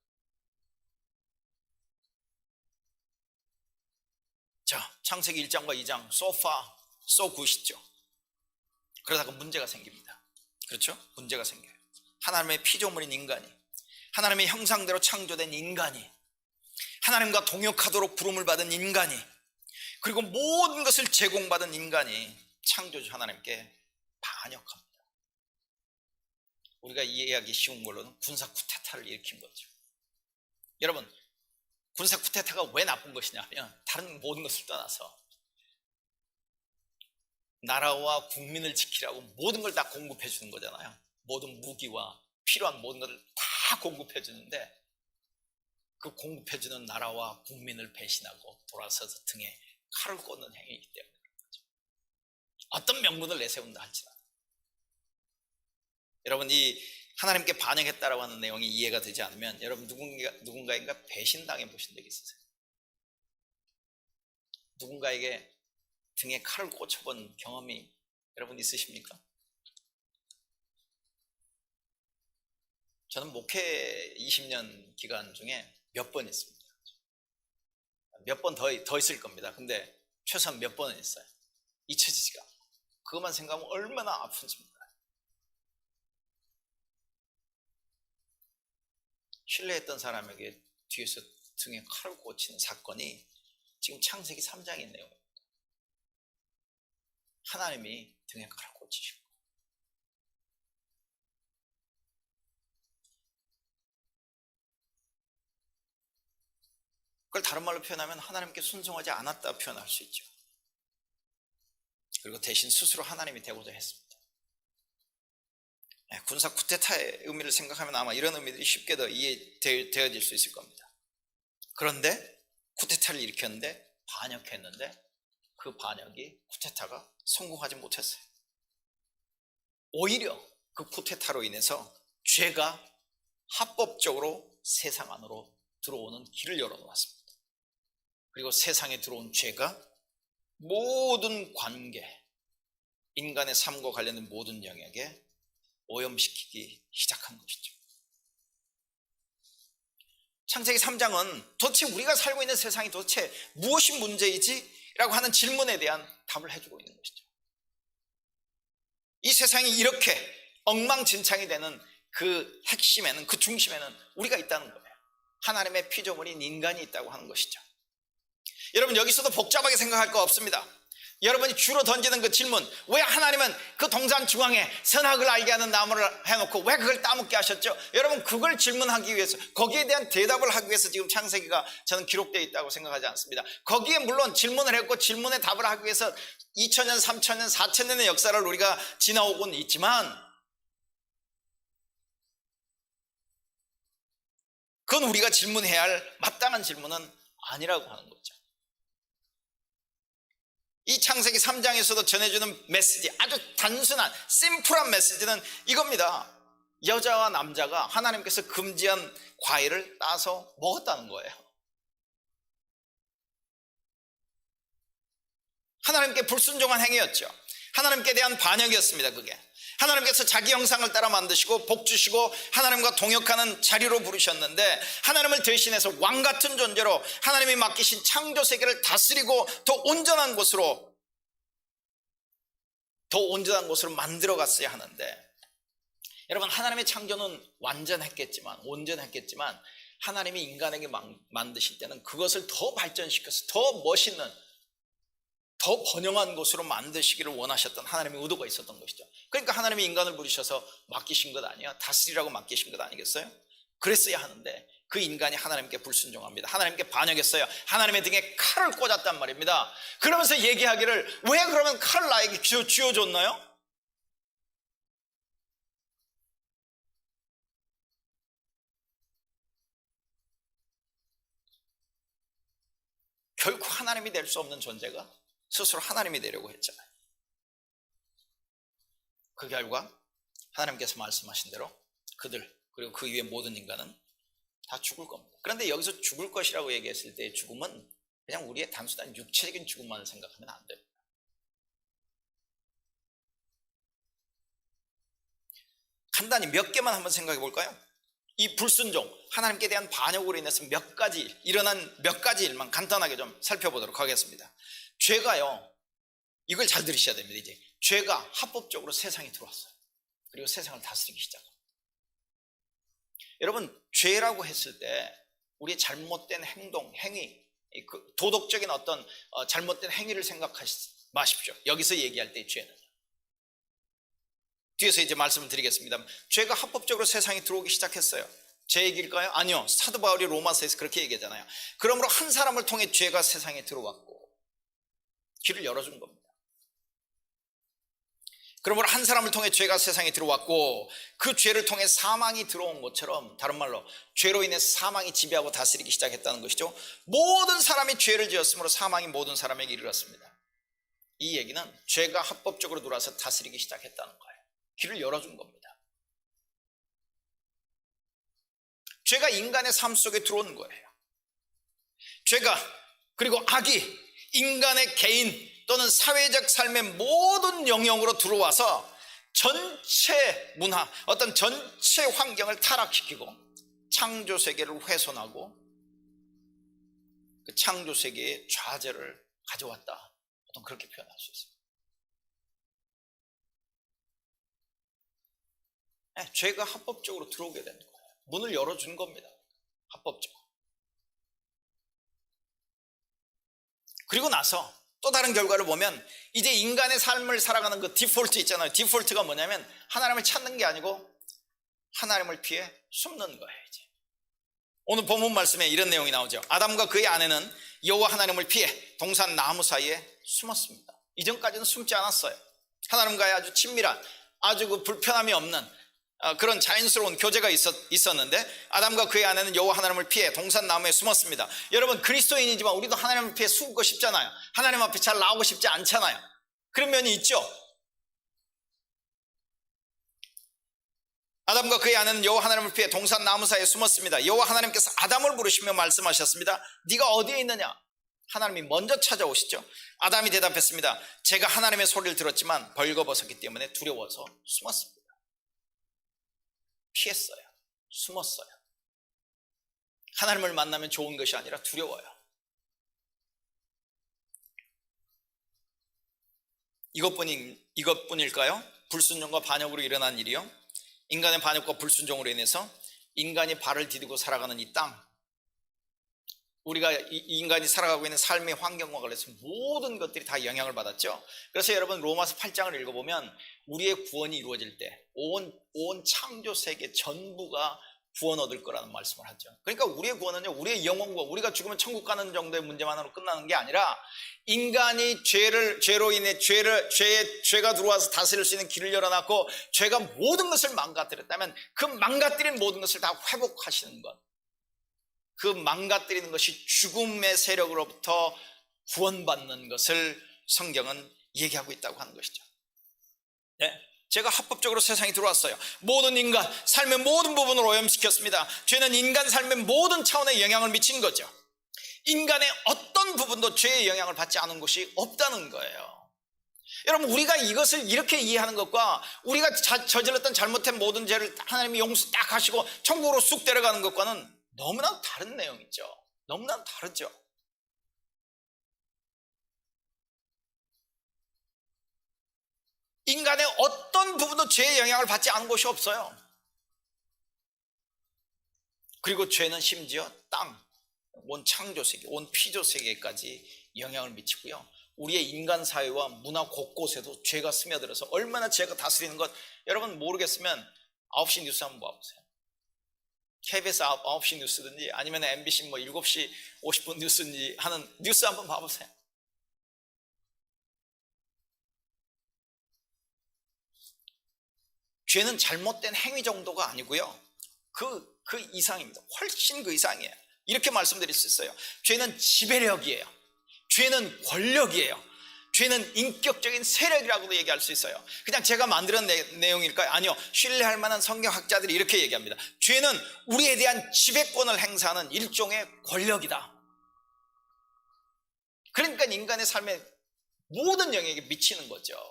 자, 창세기 1장과 2장 so far, so good이죠. 그러다가 문제가 생깁니다. 그렇죠? 문제가 생겨요. 하나님의 피조물인 인간이, 하나님의 형상대로 창조된 인간이, 하나님과 동역하도록 부름을 받은 인간이, 그리고 모든 것을 제공받은 인간이 창조주 하나님께 반역합니다. 우리가 이해하기 쉬운 걸로는 군사 쿠데타를 일으킨 거죠. 여러분, 군사 쿠데타가 왜 나쁜 것이냐면 다른 모든 것을 떠나서 나라와 국민을 지키라고 모든 걸 다 공급해 주는 거잖아요. 모든 무기와 필요한 모든 것을 다 공급해 주는데 그 공급해 주는 나라와 국민을 배신하고 돌아서서 등에 칼을 꽂는 행위이기 때문에 그런 거죠. 어떤 명분을 내세운다 할지라도. 여러분, 이 하나님께 반역했다라고 하는 내용이 이해가 되지 않으면 여러분 누군가에게 배신당해 보신 적 있으세요? 누군가에게 등에 칼을 꽂혀본 경험이 여러분 있으십니까? 저는 목회 20년 기간 중에 몇 번 있습니다. 몇 번 더 있을 겁니다. 근데 최소한 몇 번은 있어요. 잊혀지지가 않고. 그것만 생각하면 얼마나 아픈지 몰라요. 신뢰했던 사람에게 뒤에서 등에 칼을 꽂히는 사건이 지금 창세기 3장에 있는 내용입니다. 하나님이 등에 칼을 꽂히시고, 그걸 다른 말로 표현하면 하나님께 순종하지 않았다 표현할 수 있죠. 그리고 대신 스스로 하나님이 되고자 했습니다. 군사 쿠데타의 의미를 생각하면 아마 이런 의미들이 쉽게 더 이해되어질 수 있을 겁니다. 그런데 쿠데타를 일으켰는데 반역했는데 그 반역이 쿠데타가 성공하지 못했어요. 오히려 그 쿠데타로 인해서 죄가 합법적으로 세상 안으로 들어오는 길을 열어놓았습니다. 그리고 세상에 들어온 죄가 모든 관계, 인간의 삶과 관련된 모든 영역에 오염시키기 시작한 것이죠. 창세기 3장은 도대체 우리가 살고 있는 세상이 도대체 무엇이 문제이지? 라고 하는 질문에 대한 답을 해주고 있는 것이죠. 이 세상이 이렇게 엉망진창이 되는 그 핵심에는, 그 중심에는 우리가 있다는 거예요. 하나님의 피조물인 인간이 있다고 하는 것이죠. 여러분, 여기서도 복잡하게 생각할 거 없습니다. 여러분이 주로 던지는 그 질문, 왜 하나님은 그 동산 중앙에 선악을 알게 하는 나무를 해놓고 왜 그걸 따먹게 하셨죠? 여러분, 그걸 질문하기 위해서, 거기에 대한 대답을 하기 위해서 지금 창세기가 저는 기록되어 있다고 생각하지 않습니다. 거기에 물론 질문을 했고 질문에 답을 하기 위해서 2000년, 3000년, 4000년의 역사를 우리가 지나오고는 있지만, 그건 우리가 질문해야 할 마땅한 질문은 아니라고 하는 거죠. 이 창세기 3장에서도 전해주는 메시지, 아주 단순한 심플한 메시지는 이겁니다. 여자와 남자가 하나님께서 금지한 과일을 따서 먹었다는 거예요. 하나님께 불순종한 행위였죠. 하나님께 대한 반역이었습니다. 그게 하나님께서 자기 형상을 따라 만드시고 복 주시고 하나님과 동역하는 자리로 부르셨는데, 하나님을 대신해서 왕 같은 존재로 하나님이 맡기신 창조 세계를 다스리고 더 온전한 곳으로 만들어 갔어야 하는데, 여러분, 하나님의 창조는 온전했겠지만 하나님이 인간에게 만드실 때는 그것을 더 발전시켜서 더 멋있는, 더 번영한 곳으로 만드시기를 원하셨던 하나님의 의도가 있었던 것이죠. 그러니까 하나님이 인간을 부르셔서 맡기신 것 아니야? 다스리라고 맡기신 것 아니겠어요? 그랬어야 하는데 그 인간이 하나님께 불순종합니다. 하나님께 반역했어요. 하나님의 등에 칼을 꽂았단 말입니다. 그러면서 얘기하기를, 왜 그러면 칼을 나에게 쥐어줬나요? 결코 하나님이 될 수 없는 존재가 스스로 하나님이 되려고 했잖아요. 그 결과 하나님께서 말씀하신 대로 그들, 그리고 그 위에 모든 인간은 다 죽을 겁니다. 그런데 여기서 죽을 것이라고 얘기했을 때의 죽음은 그냥 우리의 단순한 육체적인 죽음만을 생각하면 안 됩니다. 간단히 몇 개만 한번 생각해 볼까요? 이 불순종, 하나님께 대한 반역으로 인해서 일어난 몇 가지 일만 간단하게 좀 살펴보도록 하겠습니다. 죄가요, 이걸 잘 들으셔야 됩니다. 이제 죄가 합법적으로 세상에 들어왔어요. 그리고 세상을 다스리기 시작합니다. 여러분, 죄라고 했을 때 우리의 잘못된 행동, 행위, 도덕적인 어떤 잘못된 행위를 생각하지 마십시오. 여기서 얘기할 때 죄는, 뒤에서 이제 말씀을 드리겠습니다. 죄가 합법적으로 세상에 들어오기 시작했어요. 제 얘기일까요? 아니요. 사도 바울이 로마서에서 그렇게 얘기하잖아요. 그러므로 한 사람을 통해 죄가 세상에 들어왔고 길을 열어준 겁니다. 그러므로 한 사람을 통해 죄가 세상에 들어왔고, 그 죄를 통해 사망이 들어온 것처럼, 다른 말로 죄로 인해서 사망이 지배하고 다스리기 시작했다는 것이죠. 모든 사람이 죄를 지었으므로 사망이 모든 사람에게 이르렀습니다. 이 얘기는 죄가 합법적으로 들어와서 다스리기 시작했다는 거예요. 길을 열어준 겁니다. 죄가 인간의 삶 속에 들어온 거예요. 죄가, 그리고 악이 인간의 개인 또는 사회적 삶의 모든 영역으로 들어와서 전체 문화, 어떤 전체 환경을 타락시키고 창조 세계를 훼손하고 그 창조 세계의 좌절을 가져왔다. 보통 그렇게 표현할 수 있습니다. 네, 죄가 합법적으로 들어오게 된 거예요. 문을 열어준 겁니다. 합법적으로. 그리고 나서 또 다른 결과를 보면 이제 인간의 삶을 살아가는 그 디폴트 있잖아요. 디폴트가 뭐냐면 하나님을 찾는 게 아니고 하나님을 피해 숨는 거예요. 이제 오늘 본문 말씀에 이런 내용이 나오죠. 아담과 그의 아내는 여호와 하나님을 피해 동산 나무 사이에 숨었습니다. 이전까지는 숨지 않았어요. 하나님과의 아주 친밀한, 아주 그 불편함이 없는 그런 자연스러운 교제가 있었는데 아담과 그의 아내는 여호와 하나님을 피해 동산 나무에 숨었습니다. 여러분, 그리스도인이지만 우리도 하나님을 피해 숨고 싶잖아요. 하나님 앞에 잘 나오고 싶지 않잖아요. 그런 면이 있죠. 아담과 그의 아내는 여호와 하나님을 피해 동산 나무 사이에 숨었습니다. 여호와 하나님께서 아담을 부르시며 말씀하셨습니다. 네가 어디에 있느냐? 하나님이 먼저 찾아오시죠. 아담이 대답했습니다. 제가 하나님의 소리를 들었지만 벌거벗었기 때문에 두려워서 숨었습니다. 피했어요. 숨었어요. 하나님을 만나면 좋은 것이 아니라 두려워요. 이것뿐일까요? 불순종과 반역으로 일어난 일이요. 인간의 반역과 불순종으로 인해서 인간이 발을 디디고 살아가는 이 땅, 우리가 이 인간이 살아가고 있는 삶의 환경과 관련해서 모든 것들이 다 영향을 받았죠. 그래서 여러분, 로마서 8장을 읽어보면 우리의 구원이 이루어질 때 온 창조 세계 전부가 구원 얻을 거라는 말씀을 하죠. 그러니까 우리의 구원은요, 우리의 영혼과 우리가 죽으면 천국 가는 정도의 문제만으로 끝나는 게 아니라 인간이 죄로 인해 죄가 들어와서 다스릴 수 있는 길을 열어놨고 죄가 모든 것을 망가뜨렸다면 그 망가뜨린 모든 것을 다 회복하시는 것, 그 망가뜨리는 것이 죽음의 세력으로부터 구원받는 것을 성경은 얘기하고 있다고 하는 것이죠. 네? 제가 합법적으로 세상에 들어왔어요. 모든 인간, 삶의 모든 부분을 오염시켰습니다. 죄는 인간 삶의 모든 차원에 영향을 미친 거죠. 인간의 어떤 부분도 죄의 영향을 받지 않은 곳이 없다는 거예요. 여러분, 우리가 이것을 이렇게 이해하는 것과 우리가 저질렀던 잘못된 모든 죄를 하나님이 용서 딱 하시고 천국으로 쑥 데려가는 것과는 너무나 다른 내용이죠. 너무나 다르죠. 인간의 어떤 부분도 죄의 영향을 받지 않은 곳이 없어요. 그리고 죄는 심지어 땅, 온 창조세계, 온 피조세계까지 영향을 미치고요. 우리의 인간 사회와 문화 곳곳에도 죄가 스며들어서 얼마나 죄가 다스리는 것, 여러분 모르겠으면 9시 뉴스 한번 봐보세요. KBS 9시 뉴스든지 아니면 MBC 7시 50분 뉴스인지 하는 뉴스 한번 봐보세요. 죄는 잘못된 행위 정도가 아니고요. 그 이상입니다. 훨씬 그 이상이에요. 이렇게 말씀드릴 수 있어요. 죄는 지배력이에요. 죄는 권력이에요. 죄는 인격적인 세력이라고도 얘기할 수 있어요. 그냥 제가 만드는 내용일까요? 아니요. 신뢰할 만한 성경학자들이 이렇게 얘기합니다. 죄는 우리에 대한 지배권을 행사하는 일종의 권력이다. 그러니까 인간의 삶에 모든 영역에 미치는 거죠.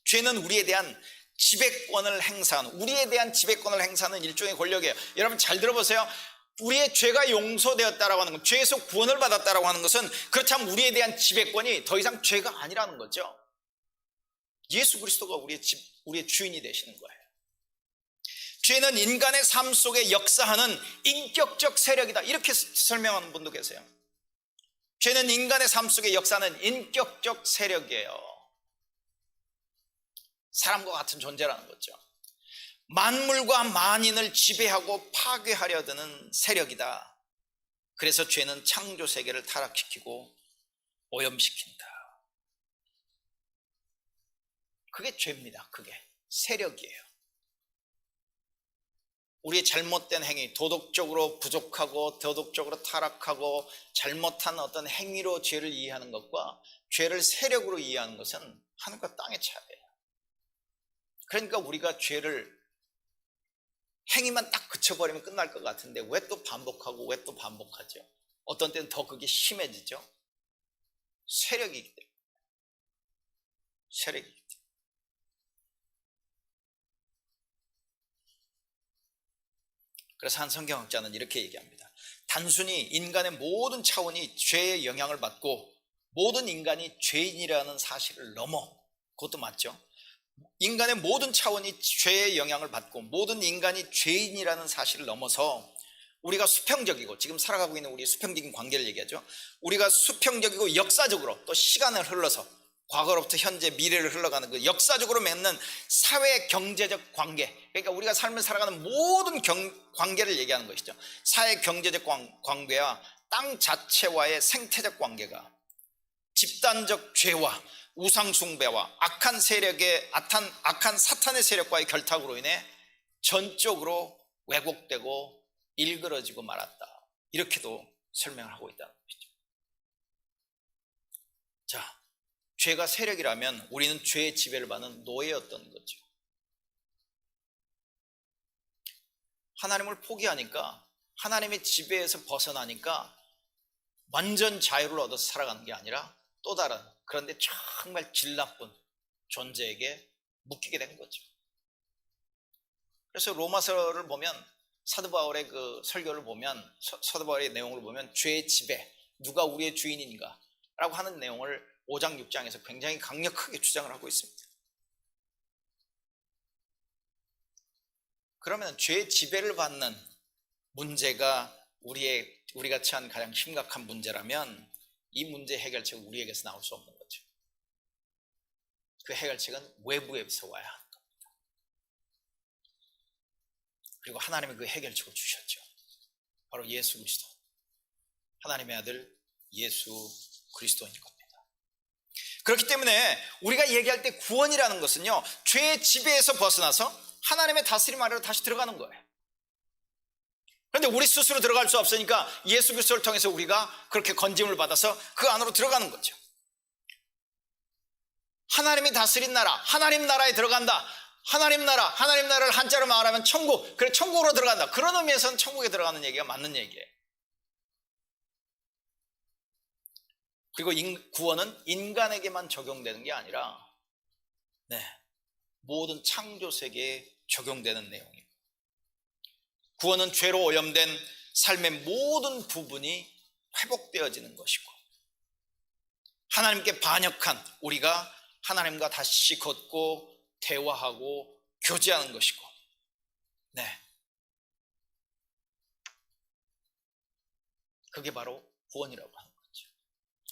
죄는 우리에 대한 지배권을 행사하는 일종의 권력이에요. 여러분 잘 들어보세요. 우리의 죄가 용서되었다라고 하는 것, 죄에서 구원을 받았다라고 하는 것은 그렇다면 우리에 대한 지배권이 더 이상 죄가 아니라는 거죠. 예수 그리스도가 우리의 주인이 되시는 거예요. 죄는 인간의 삶 속에 역사하는 인격적 세력이다. 이렇게 설명하는 분도 계세요. 죄는 인간의 삶 속에 역사하는 인격적 세력이에요. 사람과 같은 존재라는 거죠. 만물과 만인을 지배하고 파괴하려 드는 세력이다. 그래서 죄는 창조 세계를 타락시키고 오염시킨다. 그게 죄입니다. 그게 세력이에요. 우리의 잘못된 행위, 도덕적으로 부족하고 도덕적으로 타락하고 잘못한 어떤 행위로 죄를 이해하는 것과 죄를 세력으로 이해하는 것은 하늘과 땅의 차이예요. 그러니까 우리가 죄를 행위만 딱 그쳐버리면 끝날 것 같은데 왜 또 반복하고 왜 또 반복하죠? 어떤 때는 더 그게 심해지죠. 세력이기 때문에. 세력이기 때문에. 그래서 한 성경학자는 이렇게 얘기합니다. 단순히 인간의 모든 차원이 죄의 영향을 받고 모든 인간이 죄인이라는 사실을 넘어, 그것도 맞죠? 인간의 모든 차원이 죄의 영향을 받고 모든 인간이 죄인이라는 사실을 넘어서 우리가 수평적이고, 지금 살아가고 있는 우리 수평적인 관계를 얘기하죠. 우리가 수평적이고 역사적으로 또 시간을 흘러서 과거로부터 현재 미래를 흘러가는 그 역사적으로 맺는 사회 경제적 관계, 그러니까 우리가 삶을 살아가는 모든 관계를 얘기하는 것이죠. 사회 경제적 관계와 땅 자체와의 생태적 관계가 집단적 죄와 우상 숭배와 악한 세력의 악한 사탄의 세력과의 결탁으로 인해 전적으로 왜곡되고 일그러지고 말았다, 이렇게도 설명을 하고 있다는 것이죠. 자, 죄가 세력이라면 우리는 죄의 지배를 받는 노예였던 거죠. 하나님을 포기하니까, 하나님의 지배에서 벗어나니까 완전 자유를 얻어서 살아가는 게 아니라 또 다른, 그런데 정말 질 나쁜 존재에게 묶이게 된 거죠. 그래서 로마서를 보면, 사도 바울의 그 설교를 보면, 사도 바울의 내용을 보면 죄의 지배, 누가 우리의 주인인가 라고 하는 내용을 5장 6장에서 굉장히 강력하게 주장을 하고 있습니다. 그러면 죄의 지배를 받는 문제가 우리가 처한 가장 심각한 문제라면 이 문제 해결책은 우리에게서 나올 수 없는 거죠. 그 해결책은 외부에서 와야 합니다. 그리고 하나님이 그 해결책을 주셨죠. 바로 예수 그리스도, 하나님의 아들 예수 그리스도인 겁니다. 그렇기 때문에 우리가 얘기할 때 구원이라는 것은요, 죄의 지배에서 벗어나서 하나님의 다스림 아래로 다시 들어가는 거예요. 그런데 우리 스스로 들어갈 수 없으니까 예수 그리스도를 통해서 우리가 그렇게 건짐을 받아서 그 안으로 들어가는 거죠. 하나님이 다스린 나라, 하나님 나라에 들어간다. 하나님 나라를 한자로 말하면 천국, 그래 천국으로 들어간다. 그런 의미에서는 천국에 들어가는 얘기가 맞는 얘기예요. 그리고 구원은 인간에게만 적용되는 게 아니라 모든 창조 세계에 적용되는 내용입니다. 구원은 죄로 오염된 삶의 모든 부분이 회복되어지는 것이고, 하나님께 반역한 우리가 하나님과 다시 걷고 대화하고 교제하는 것이고, 그게 바로 구원이라고 하는 거죠.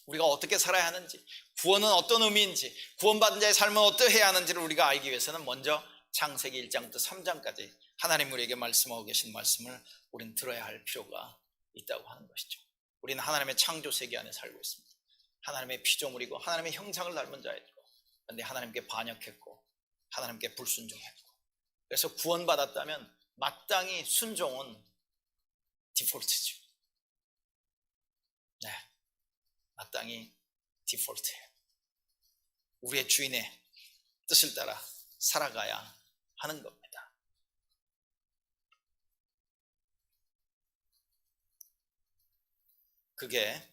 우리가 어떻게 살아야 하는지, 구원은 어떤 의미인지, 구원받은 자의 삶은 어떠해야 하는지를 우리가 알기 위해서는 먼저 창세기 1장부터 3장까지 하나님 우리에게 말씀하고 계신 말씀을 우리는 들어야 할 필요가 있다고 하는 것이죠. 우리는 하나님의 창조 세계 안에 살고 있습니다. 하나님의 피조물이고 하나님의 형상을 닮은 자이고, 그런데 하나님께 반역했고 하나님께 불순종했고, 그래서 구원받았다면 마땅히 순종은 디폴트죠. 마땅히 디폴트예요. 우리의 주인의 뜻을 따라 살아가야 하는 겁니다. 그게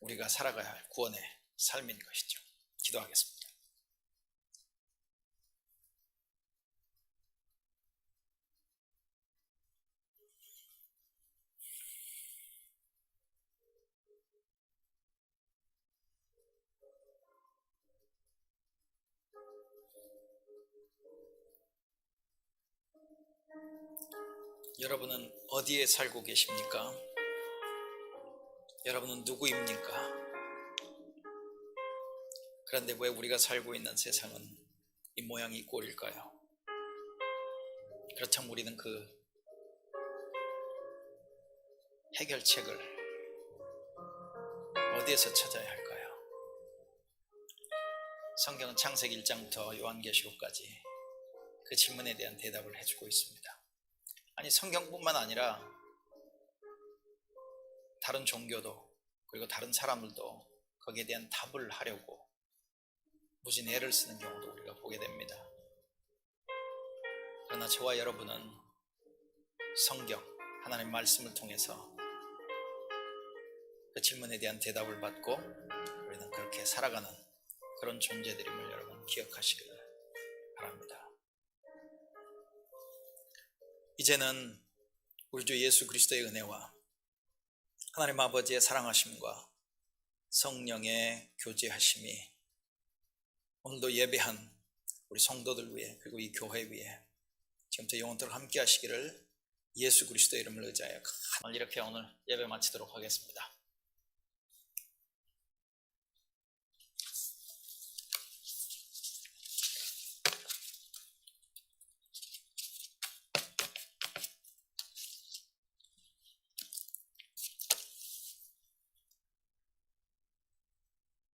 우리가 살아가야 할 구원의 삶인 것이죠. 기도하겠습니다. 여러분은 어디에 살고 계십니까? 여러분은 누구입니까? 그런데 왜 우리가 살고 있는 세상은 이 모양이 이 꼴일까요? 그렇다면 우리는 그 해결책을 어디에서 찾아야 할까요? 성경은 창세기 1장부터 요한계시록까지 그 질문에 대한 대답을 해주고 있습니다. 아니, 성경뿐만 아니라 다른 종교도, 그리고 다른 사람들도 거기에 대한 답을 하려고 무진 애를 쓰는 경우도 우리가 보게 됩니다. 그러나 저와 여러분은 성경, 하나님의 말씀을 통해서 그 질문에 대한 대답을 받고 우리는 그렇게 살아가는 그런 존재들임을 여러분 기억하시기를 바랍니다. 이제는 우리 주 예수 그리스도의 은혜와 하나님 아버지의 사랑하심과 성령의 교제하심이 오늘도 예배한 우리 성도들 위해 그리고 이 교회 위에 지금부터 영원토록 함께 하시기를 예수 그리스도의 이름을 의지하여 이렇게 오늘 예배 마치도록 하겠습니다.